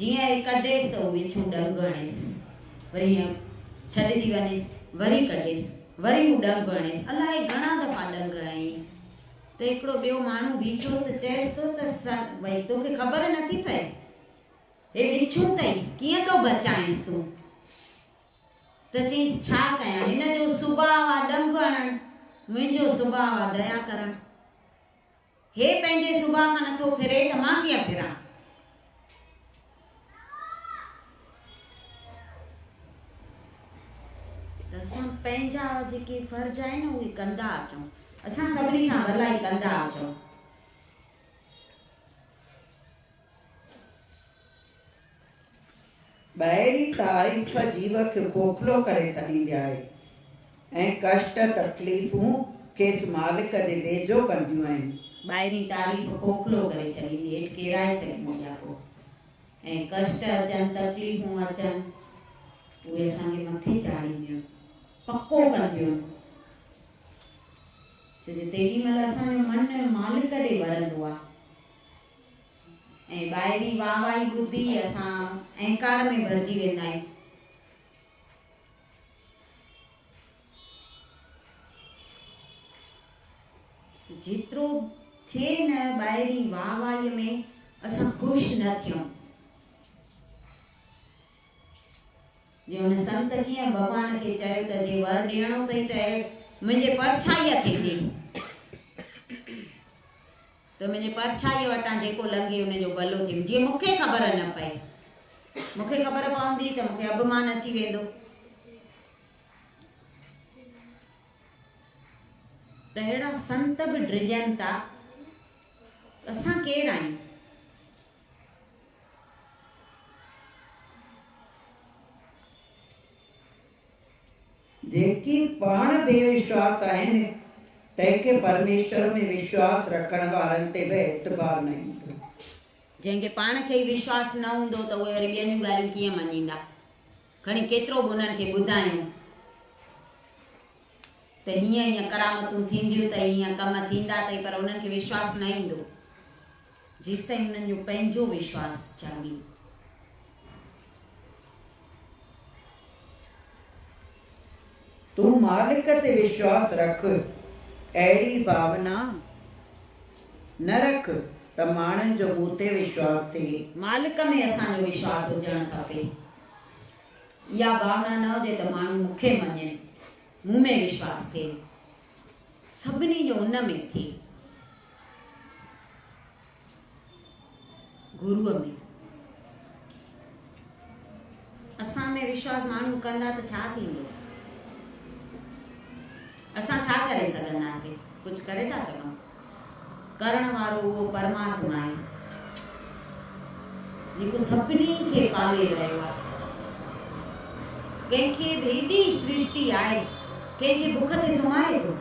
जीअं ई कढेसि त उहो विछूं डंग हणेसि वरी छॾिजी वञेसि वरी कढेसि वरी हू डंग हणेसि अलाए घणा दफ़ा डंग हणेसि। त हिकिड़ो ॿियो माण्हू बीठो त चएसि थो त भई तोखे ख़बर नथी पए हे विछूं अथई कीअं थो बचाएसि तूं। त चईसि छा कयां हिन जो सुभाउ आहे डंग हणणु मुंहिंजो सुभाउ आहे दया करणु। हे पंहिंजे सुभाउ खां नथो फिरे त मां कीअं फिरां। त असां पंहिंजा जेके फर्ज आहिनि उहे कंदा अचूं। असां सभिनी सां भलाई कंदा अचूं। ॿाहिरी तारीफ़ जीव खे खोखलो करे छॾींदी आहे ऐं कष्ट तकलीफ़ूं खेसि मालिक जे वेझो कंदियूं आहिनि। ॿाहिरीं तारीफ़ खोखलो करे छॾींदी हेठि किराए छॾींदी आहे पोइ ऐं कष्ट अचनि तकलीफ़ूं अचनि उहे असांखे मथे चाढ़ींदियूं पको कंदियूं छो जो तेॾी महिल असांजो मन मालिक ॾे वरंदो आहे ऐं ॿाहिरीं वाह वाही ॿुधी असां अहंकार में भरिजी वेंदा आहियूं। जेतिरो थिए न ॿाहिरीं वाह वाहीअ में असां ख़ुशि न थियूं। जे हुन संत कीअं भॻवान खे चयो त जे वर ॾियणो अथई त मुंहिंजे परछाईअ खे ॾे त मुंहिंजे परछाईअ वटां जेको लॻे हुनजो भलो थिए। जीअं मूंखे ख़बर न पए, मूंखे ख़बर पवंदी त मूंखे अभिमान अची वेंदो। त अहिड़ा संत बि ड्रिजनि था। असां केरु आहियूं? जेकी पाण बेविश्वास आहिनि तंहिंखे परमेश्वर में विश्वास रखण वारनि ते बि एतबार न ईंदो। जंहिंखे पाण खे ई विश्वास न हूंदो त उहे वरी ॿियनि जूं ॻाल्हियूं कीअं मञींदा। खणी केतिरो बि उन्हनि खे ॿुधायूं त हीअं हीअं करामतूं थींदियूं अथई, हीअं कम थींदा अथई, पर उन्हनि खे विश्वास न ईंदो जेसि ताईं उन्हनि जो पंहिंजो विश्वास जागी। तूं मालिक ते विश्वास रख, अहिड़ी भावना न रख त माण्हुनि जो मूं ते विश्वास थिए। मालिक में असांजो विश्वास हुजणु खपे। इहा भावना न हुजे त माण्हू मूंखे मञे, मूं में विश्वास थिए। सभिनी जो उन में थिए, गुरूअ में। असां में विश्वास माण्हू कंदा त छा थींदो? असां छा करे सघंदासीं? कुझु करे था सघूं? करण वारो उहो परमात्मा आहे जेको सभिनी खे पाले रहियो आहे। कंहिंखे बि हेॾी सृष्टि आहे, कंहिंखे बुख ते सुम्हारे थो,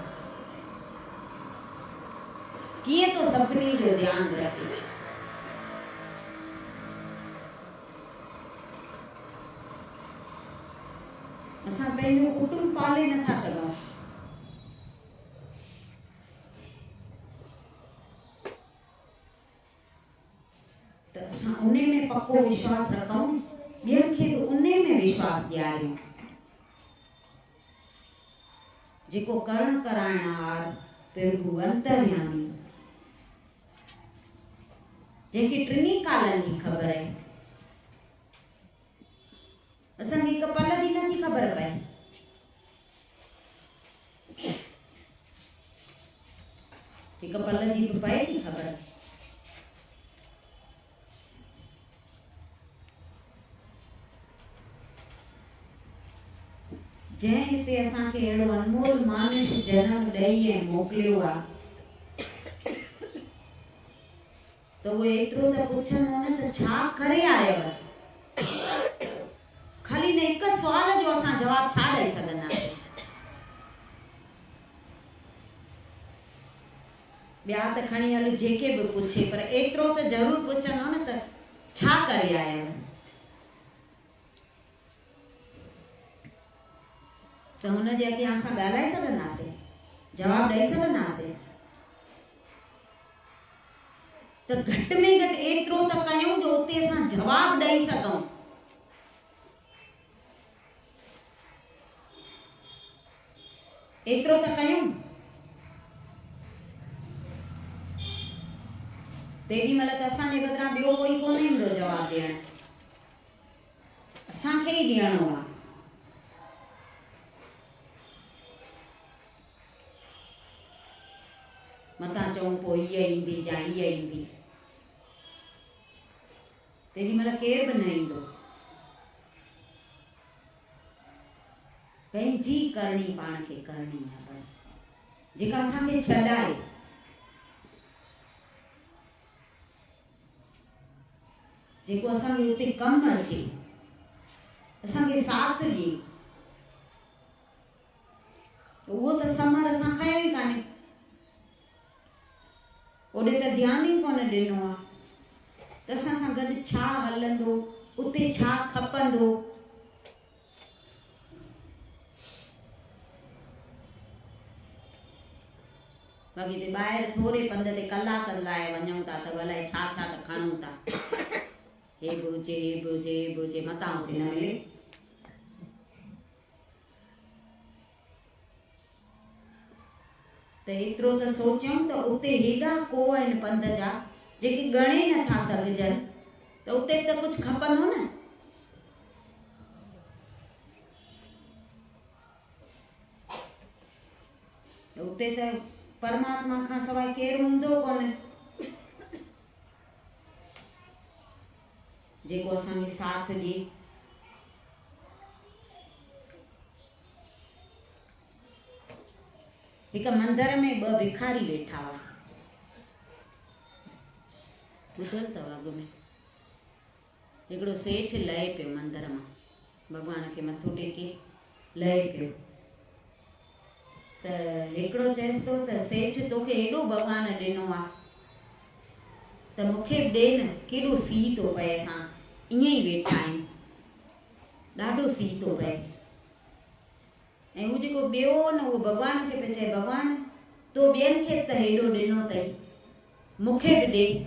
कीअं तो सभिनी जो ध्यानु रखे। असां पंहिंजो कुटुंब पाले नथा सघूं, त असां उन में पक्को विश्वास रखूं, ॿियनि खे बि उन में विश्वास ॾियारियूं। जेको करण कराइण वार प्रभु अंतर्यामी, जंहिंखे टिनी कालनि जी ख़बर आहे। असांखे हिकु पल जी नथी ख़बर पए। हिकु पल जी बि पए थी ख़बर। जंहिं हिते असांखे अहिड़ो अनमोल मानुष जनम ॾेई ऐं मोकिलियो आहे त उहे एतिरो त पुछंदो न त छा करे आयव। खाली न हिकु सुवाल जो असां जवाबु छा ॾेई सघंदासीं? ॿिया त खणी हल जेके बि पुछे, पर एतिरो त ज़रूरु पुछंदो न त छा करे आयव। त हुनजे अॻियां असां ॻाल्हाए सघंदासीं, जवाबु ॾेई सघंदासीं? त घटि में घटि एतिरो त कयूं जो उते असां जवाबु ॾेई सघूं। एतिरो त कयूं। तेॾी महिल त असांजे बदिरां ॿियो कोई कोन ईंदो जवाबु ॾियणु, असांखे ई ॾियणो आहे। मतां चऊं पोइ हीअ ईंदी या हीअ ईंदी, तेॾी महिल केर बि न ईंदो। पंहिंजी करणी पाण खे करणी आहे बसि, जेका असांखे छॾाए। जेको असांखे उते कमु अचे, असांखे साथ ॾिए, उहो त समर असां खयो ई कान्हे। ओॾे त ध्यानु ई कोन ॾिनो आहे। त असां सां गॾु छा हलंदो, उते छा खपंदो। बाक़ी ते ॿाहिरि थोरे पंध ते कलाक लाइ वञूं था त अलाए छा छा त खणूं था, हे बि हुजे, हे बि हुजे, हे बि हुजे, मतां उते न मिले। त एतिरो त सोचूं त उते हेॾा कोह आहिनि पंध जा जेके ॻणे नथा सघजनि, त उते त कुझु खपंदो न। उते त परमात्मा खां सवाइ केरु हूंदो कोन जेको असांखे साथ ॾिए। हिकु मंदर में ॿ भिखारी वेठा हुआ, ॿुधल अथव अॻु में। हिकिड़ो सेठ लहे पियो मंदर मां, भॻवान खे मथो टेके लहे पियो। त हिकिड़ो चएसि थो त सेठ तोखे हेॾो भॻवान ॾिनो आहे त मूंखे ॾे न, केॾो सीउ थो पए, असां ईअं ई वेठा आहियूं, ॾाढो सीउ थो पए। ऐं हू जेको ॿियो न, उहो भॻवान खे पियो चए, भॻवान तो ॿियनि खे त हेॾो ॾिनो अथई, मूंखे बि ॾे।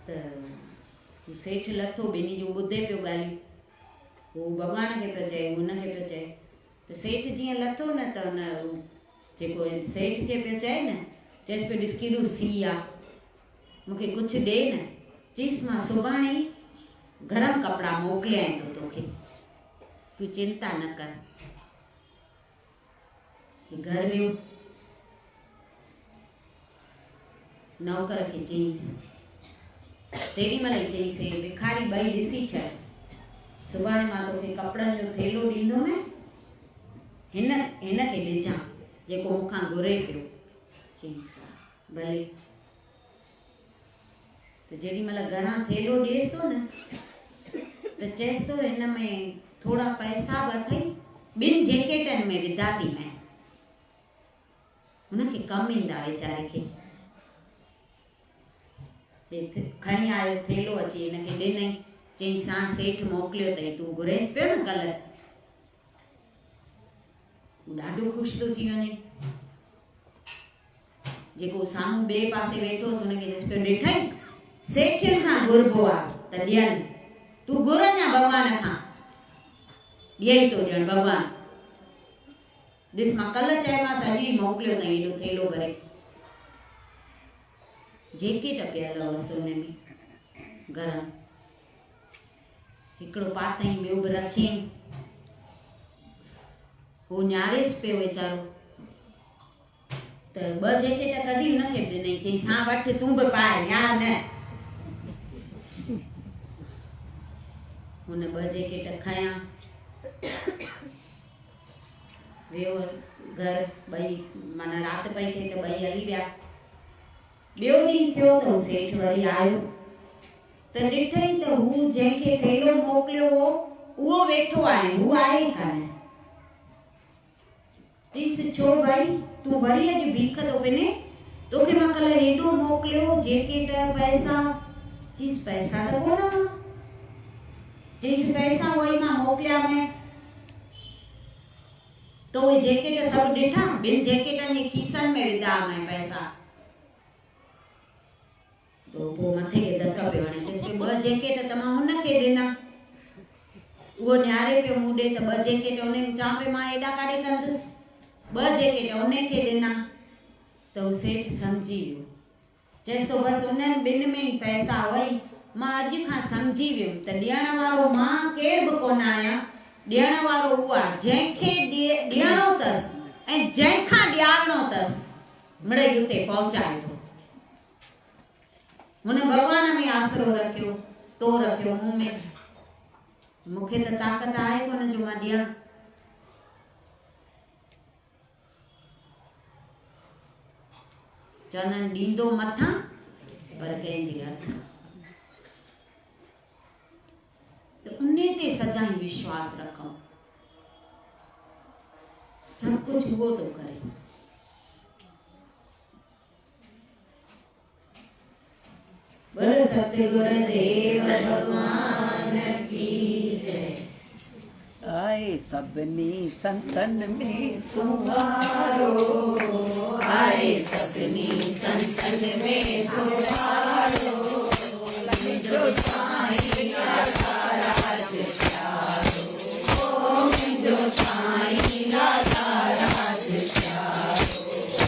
त सेठ लथो, ॿिन्ही जो ॿुधे पियो ॻाल्हियूं, हू भॻवान खे पियो चए, हुनखे पियो चए। त सेठ जीअं लथो न, त हुन जेको सेठ खे पियो चए न, चएसि पियो ॾिस केॾो सीउ आहे, मूंखे कुझु ॾे न। चईसि मां सुभाणे ई गरम कपिड़ा मोकिलियां थो तोखे, तूं चिंता न कर। घर वियो, नौकर खे चईसि, तेॾी महिल ई चईसि भिखारी ॿई ॾिसी छॾ, सुभाणे मां तोखे कपिड़नि जो थेलो ॾींदुमि, हिन खे ॾिजां जेको मूंखां घुरे पियो। चईसि भले। त जेॾी महिल घरां थेलो ॾिएसि थो न, त चएसि थो हिन में थोरा पैसा बि अथई, 2 जैकेटनि में विधा थी मैं, हुनखे कमु ईंदा वीचारे खे। खणी आयो थेलो, अची हिनखे ॾिनई, चई सां सेठ मोकिलियो अथई, तूं घुरेसि पियो न कल्ह। ॾाढो ख़ुशि थो थी वञे। जेको साम्हूं ॿिए पासे वेठो हुनखे चएसि पियो ॾिठई, सेठनि खां घुरबो आहे त ॾियनि, तूं घुर अञा भॻवान खां, ॾियई थो ॼण भॻवान। ॾिस मां कल्ह चयोमांसि अॼु ई मोकिलियो अथई एॾो थेलो भरे। जैकेट पियल हुअसि हुन में गरम, हिकिड़ो पातई, ॿियो बि रखियईं। हू न्यारेसि पियो वीचारो, त 2 जैकेट कढी हुनखे बि ॾिनई, चई सां वठि तूं बि पाए, न्यार न। हुन 2 जैकेट खयां, वियो घर। ॿई माना राति पई थिए त ॿई हली विया। ॿियो ॾींहुं थियो त हू सेठ वरी आयो, त ॾिठई त हू जंहिंखे थेलो मोकिलियो हो उहो वेठो आहे, हू आहे ई कान। चईसि छो भाई, तूं वरी अॼु भीख थो पिने, तोखे मां कल्ह हेॾो मोकिलियो, जैकेट, पैसा। चईसि पैसा त कोन। चईसि पैसा उहे मां मोकिलिया मैं, तो उहे जैकेट सभु ॾिठा, 2 जैकेटनि जे खीसनि में विधा मैं पैसा। तो पोइ मथे खे धक पियो हणे, चएसि पियो 2 जैकेट त मां हुनखे ॾिना, उहो न्यारे पियो मूं ॾे, त 2 जैकेट उन चवां पई मां हेॾा काॾे कंदुसि, 2 जैकेट उनखे ॾिना। त हू सेठ सम्झी वियो, चएसि थो बसि उन्हनि 2 में ई पैसा हुअई, मां अॼु खां सम्झी वियुमि त ॾियण वारो मां केर बि कोन आहियां, ॾियण वारो उहो आहे जंहिंखे ॾियणो अथसि ऐं जंहिंखां ॾियारणो अथसि मिड़ई उते पहुचाए थो। हुन भॻवान में आसरो रखियो, तो रखियो मूं में। मूंखे त ताक़त आहे कोन जो मां ॾियां। चवंदा आहिनि ॾींदो मथां पर कंहिंजी हथ। त उन ते सदाईं विश्वास रखो, सब कुछ उहो थो करे। बोलो सतगुर देव भगवान की जय। आए सभिनी संतन में सुहारो, आए सभिनी संतन में सुहारो, जो साईं का राज प्यारो, ओ जो साईं का राज प्यारो।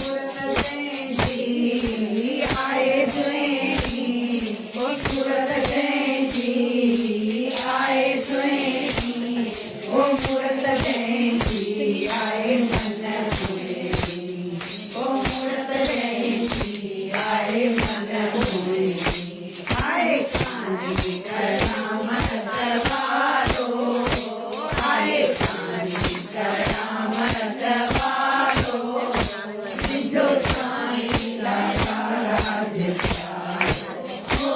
सूरत जयंती आए जयंती, ओ सूरत जयंती आए जयंती, ओ मूरत जयंती आए मनपुरी, ओ मूरत जयंती आए मनपुरी। आए चांदी करामत वालो, आए चांदी करामत वालो, जो साईं लाला राज प्यारो, ओ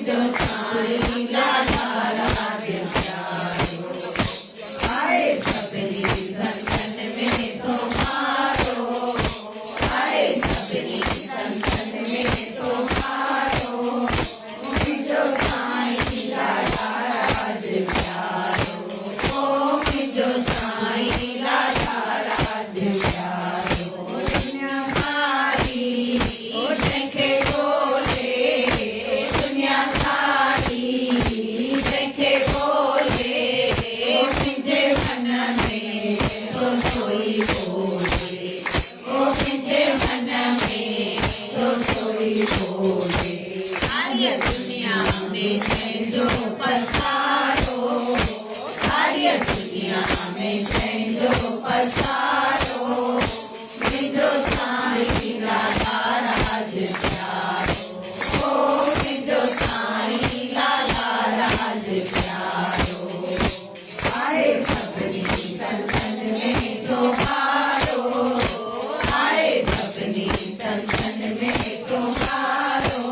जो साईं लाला राज प्यारो। आए सभिनी संतन में तुम्हारो, आए सभिनी संतन में तुम्हारो, जो साईं लाला राज प्यारो, ओ जो साईं लाला राज प्यारो। दुनिया सारी ओ जंखे बोले, दुनिया सारी जंखे बोले, मुझे मन में तो कोई बोले, ओ मुझे मन में तो कोई बोले। आर्य दुनिया में जो पधारो, आर्य दुनिया में जो पधारो, जो साईं लाला राज प्यारो, ओ जो साईं लाला राज प्यारो। आए सभिनी संतन में तुम्हारो, आए सभिनी संतन में तुम्हारो,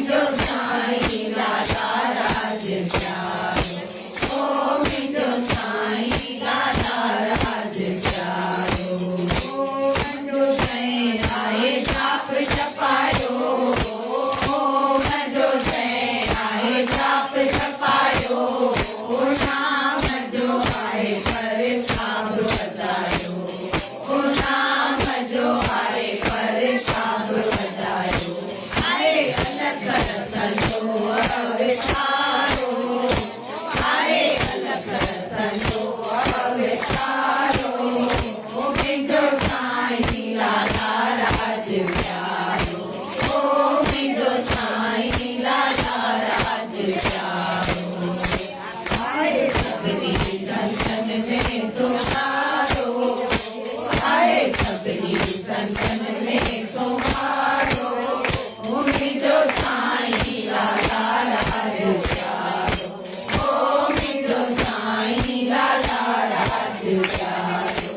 जो साईं लाला राज प्यारो, ओ जो साईं लाला राज प्यारो। ओ जो सैन आए जाप जपायो, ओ जो सैन आए जाप जपायो, ओ नाम जो आए पर साब बजायो, ओ नाम जो आए पर साब बजायो। आए अलग संतो अवतारो, आए अलग संतो अवतारो, ओ जो साईं लाला राज प्यारो, ओ जो साईं लाला राज प्यारो। आए सभिनी संतन में तुम्हारो, आए सभिनी संतन में तुम्हारो, जो साईं लाला राज प्यारो, ओ जो साईं लाला राज प्यारो।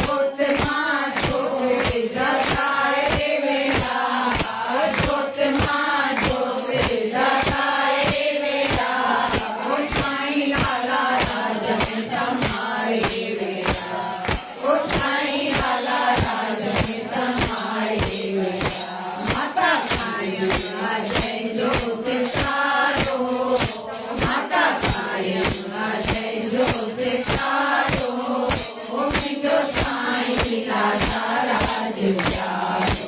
जोत मां जोत जगाए वेला, जोत मां जोत जगाए वेला, ओ साईं लाला राज में समाए वेला, ओ साईं लाला राज में समाए वेला। माता कायम जय जोत तारो, माता कायम जय जोत तारो, ओ जो साईं लाला राज प्यारो,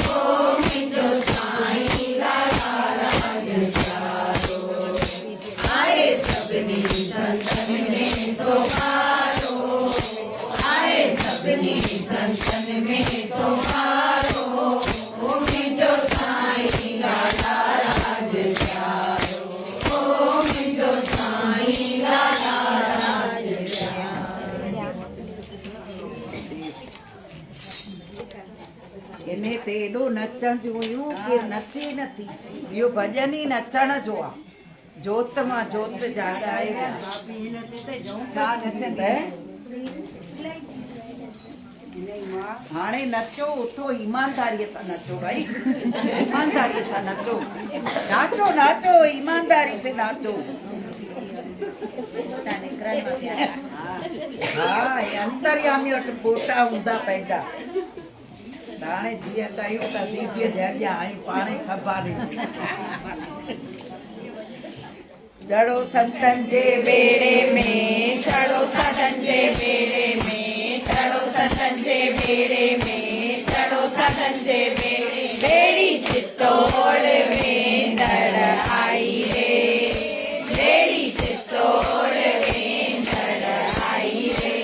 ओ जो साईं लाला राज प्यारो। आए सभिनी संतन में तुम्हारो, आए सभिनी संतन में तुम्हारो, ओ जो साईं लाला राज प्यारो, ओ जो साईं लाला राज प्यारो। इने ते एॾो नचण जो हुयूं कि नचे नथी, इहो भॼन ई नचण जो आहे। जोत मां जोत जगाए हाणे नचो, उथो, ईमानदारीअ सां नचो भाई, ईमानदारीअ सां नचो, नाचो नाचो, ईमानदारी से नाचो। हा, अंतर्यामी वटि फोटा हूंदा पैदा। हाणे जीअं कयूं त दीदीअ जे अॻियां आई पाणे खबारी चढ़ो संतन जे बेड़े में चढ़ो सदन जे बेड़े में चढ़ो सदन जे बेड़े में चढ़ो सदन जे बेड़े बेड़ी चित्तौड़ वेंदड़ आई रे बेड़ी चित्तौड़ वेंदड़ आई रे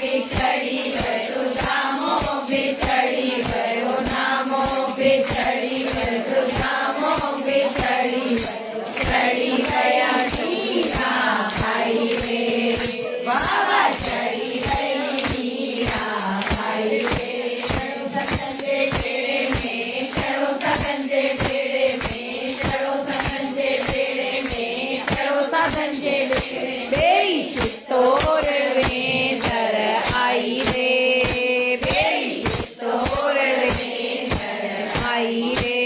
बिछड़ी वयो नामो बिछड़ी वयो नामो बिछड़ी वयो नामो बिछड़ी चढ़ी गया मीरा भाई रे बाबा चढ़ी गई मीरा भाई रे चढ़ो सदन जे बेड़े में चढ़ो सदन जे बेड़े में चढ़ो सदन जे बेड़े में चढ़ो सदन जे बेड़े बेड़ी चित्तौड़ वेंदड़ आई रे बेड़ी चित्तौड़ वेंदड़ आई रे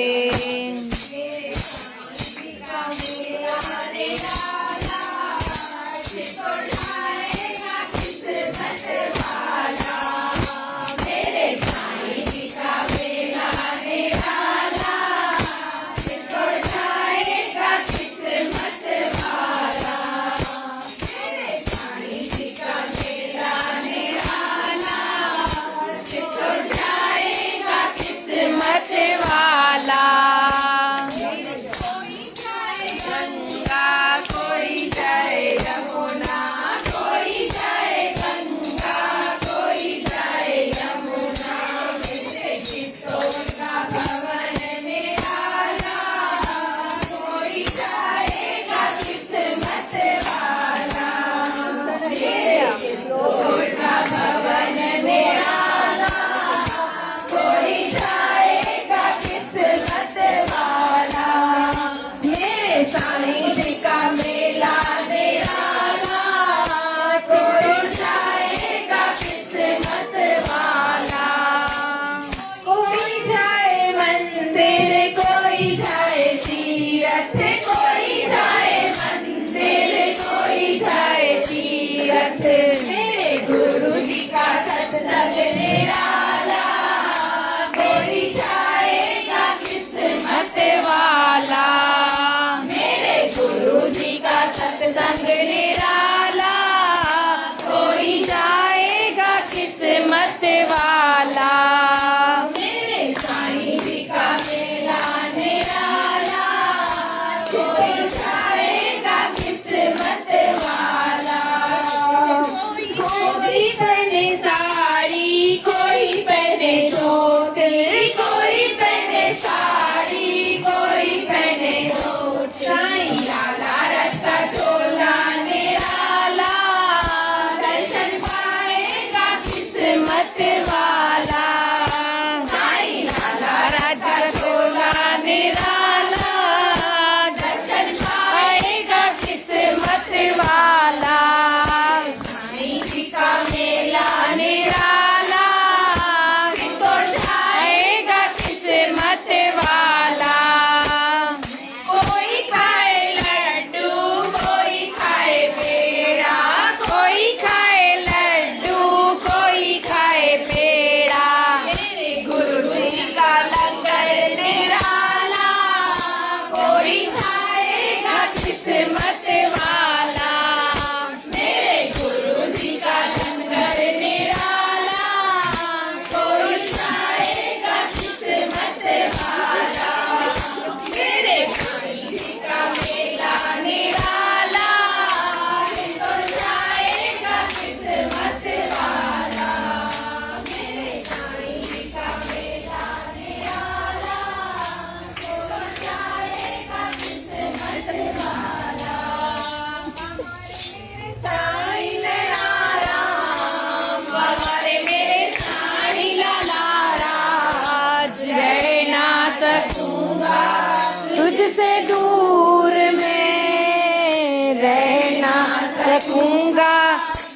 तुझसे दूर मैं रह ना सकूंगा,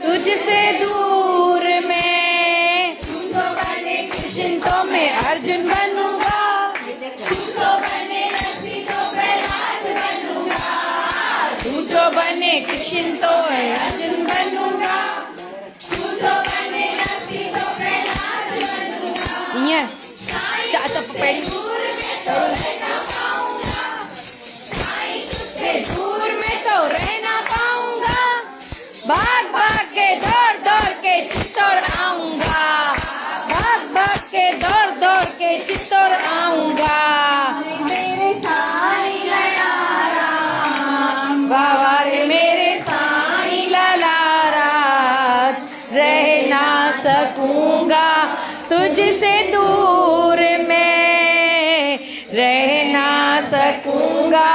तुझसे दूर मैं। तू तो बने कृष्ण तो मैं अर्जुन बनूंगा, तू तो बने रस्सी तो प्रहलाद बनूंगा, तू तो बने कृष्ण तो अर्जुन बनूंगा, तू तो बने रस्सी तो प्रहलाद बनूंगा। पड़ी दूर में तो रह ना पाऊंगा, भाग भाग के दौड़ दौड़ के चित्तौड़ आऊंगा, भाग भाग के दौड़ दौड़ के चित्तौड़ आऊंगा। मेरे साईं ललाराम बाबा रे मेरे साईं ललाराम, रह ना सकूंगा तुझसे दूर में, रह ना सकूंगा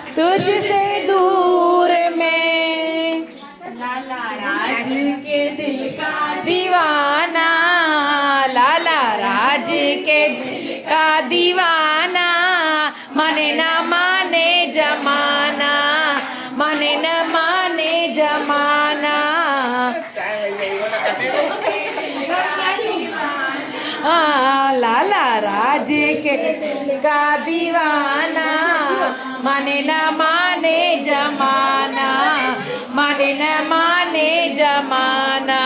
तुझसे दूर में। लाला राज के दिल का दीवाना, लाला राज के दिल का दीवाना, माने ना माने जमाना, माने न माने जमाना। लाला राज के दिल का दीवाना, माने न माने जमाना, माने न माने जमाना।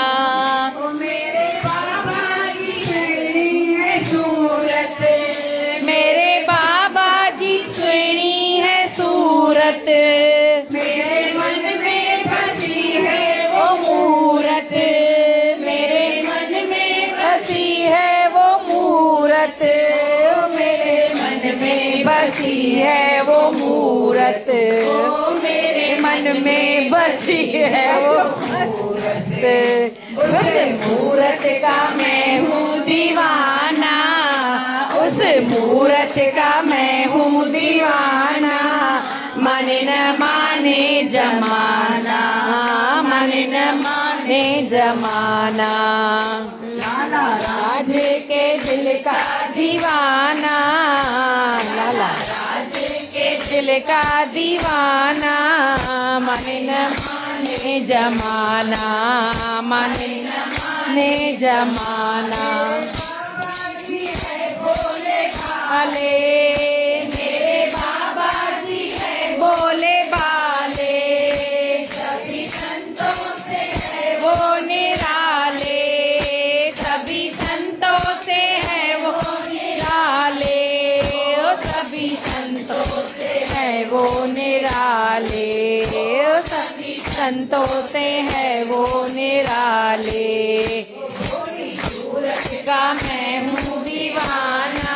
मेरे बाबा जी सुनी है सूरत, मेरे बाबा जी सुनी है सूरत, मेरे मन में बसी है वो मूरत, मेरे मन में बसी है वो मूरत, मेरे मन में बसी है वो मूरत, मेरे मन में बसी है वो मूरत। उस मूरत का मैं हूँ दीवाना, उस मूरत का मैं हूँ दीवाना, माने न माने जमाना, माने न माने जमाना। लाला राज के दिल का दीवाना, लाला राज के दिल का दीवाना, माने न माने जमाना, माने न माने जमाना। अले मेरे बाबा जी है बोले बाले, सभी संतों से है वो निराले, सभी संतों से है वो निराले, ओ सभी संतों से है वो निराले, ओ सभी संतों से है वो निराले। सूरत का मैं हूँ दीवाना,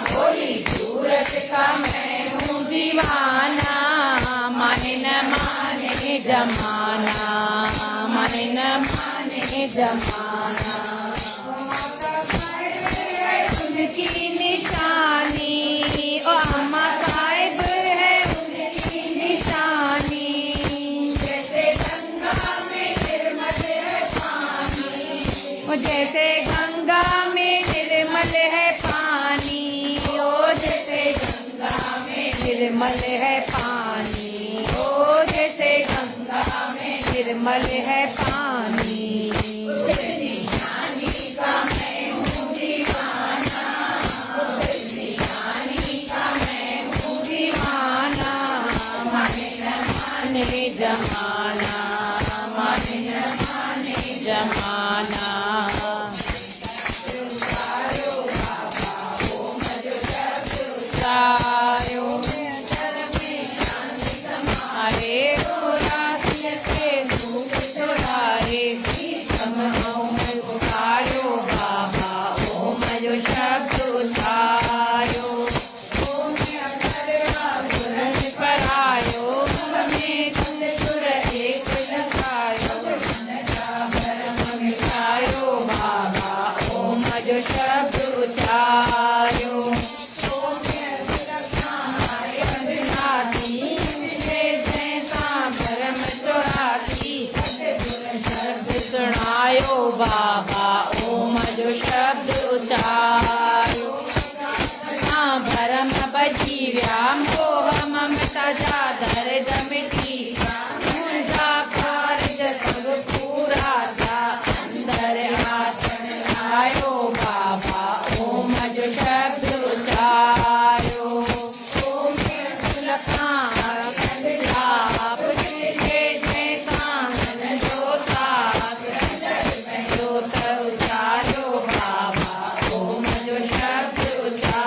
भोली सूरत का मैं हूँ दीवाना, माने न माने जमाना, माने न माने जमाना। उनकी निशानी ओ अम्मा साहिब है उनकी निशानी, जैसे गंगा में निर्मल है पानी, जैसे गंगा में निर्मल है पानी, ओ जैसे गंगा में निर्मल है पानी, ओ जैसे गंगा में निर्मल है पानी। निशानी का मैं हूँ दीवाना, निशानी का मैं हूँ दीवाना, माने न माने जमाना, माने न माने जमाना। सुनायो बाबा ओम जो शब्द उचारो, हाँ भरम बजी व्याम को हम ममता जाधर दमिटी, मुंजा कार्य सब पूरा था अंदर आसन आयो बाबा ओम जो शब्द उचारो। ओम उचारो बाबा ओम जो शब्द उचारो।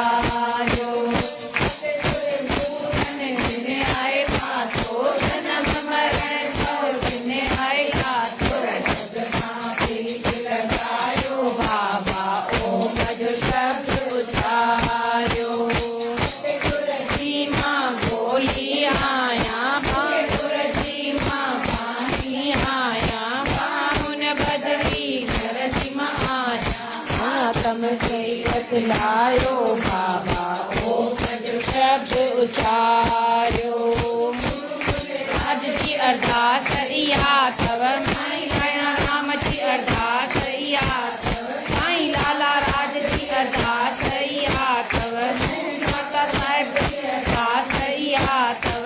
आया पानी आया बाहुन बदरी नरसिंह आया तम से बतलायो बाबा ओ शब्द उचारो आज की अरदास इया तव साईं राणा राम जी अरदास इया तव साईं लाला राज जी अरदास इया तव माता साहिब जी अरदास इया तव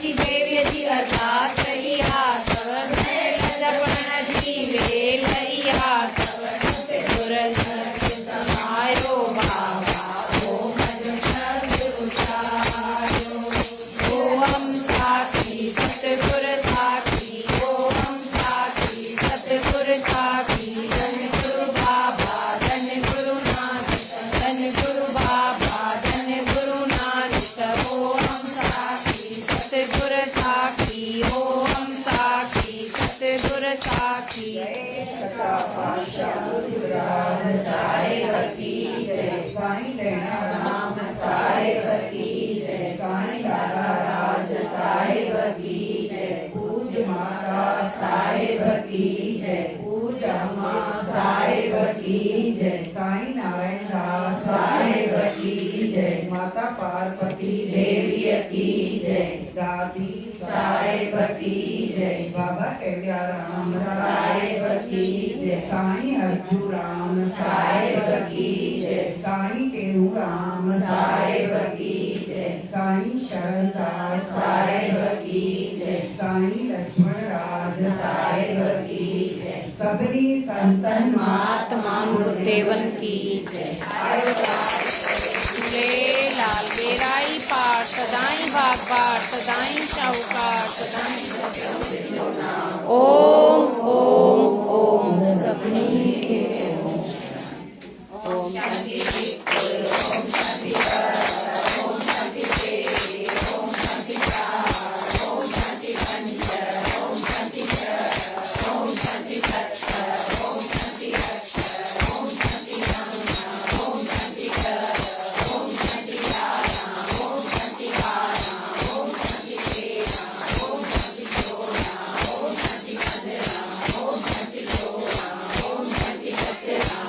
जी देवी जी अरदास इया तव लजपण जी वेल इया तव आयो बाबा ओम ओम साक्षी सतगुर साक्षी ओम साक्षी सतगुर साक्षी धन गुरु बाबा धन गुरु नानक धन गुरु बाबा धन गुरु नानक ओम साक्षी सतगुर साक्षी ओम साक्षी सतगुर साक्षी साहिब की जय साईं लेना राम साहिब की जय साईं लाला राज साहिब की जय पूज माता साहिब की जय पूज अम्मा साहिब की जय साईं नारायण दास साहिब की जय माता पार्वती देवी की जय दादी साहिब की जय बाबा कल्याण साहिब की जय साईं अर्जू राम साहिब की जय साईं केहू राम साहिब की जय साईं शरणदास साहिब की जय साईं लक्ष्मण राज साहिब की जय सभी संतन महात्मा गुरुदेवन की जय लाल बेराई पाठ सदाई भाग पाठ सदाई चौकाट सदाई ओम ओम ओम सबनी के ओम शांति ओम शांति ओम शांति ओम शांति ओम शांति पंच ओम शांति ओम शांति ओम शांति ओम शांति ओम शांति ओम शांति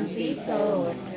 शांति सोच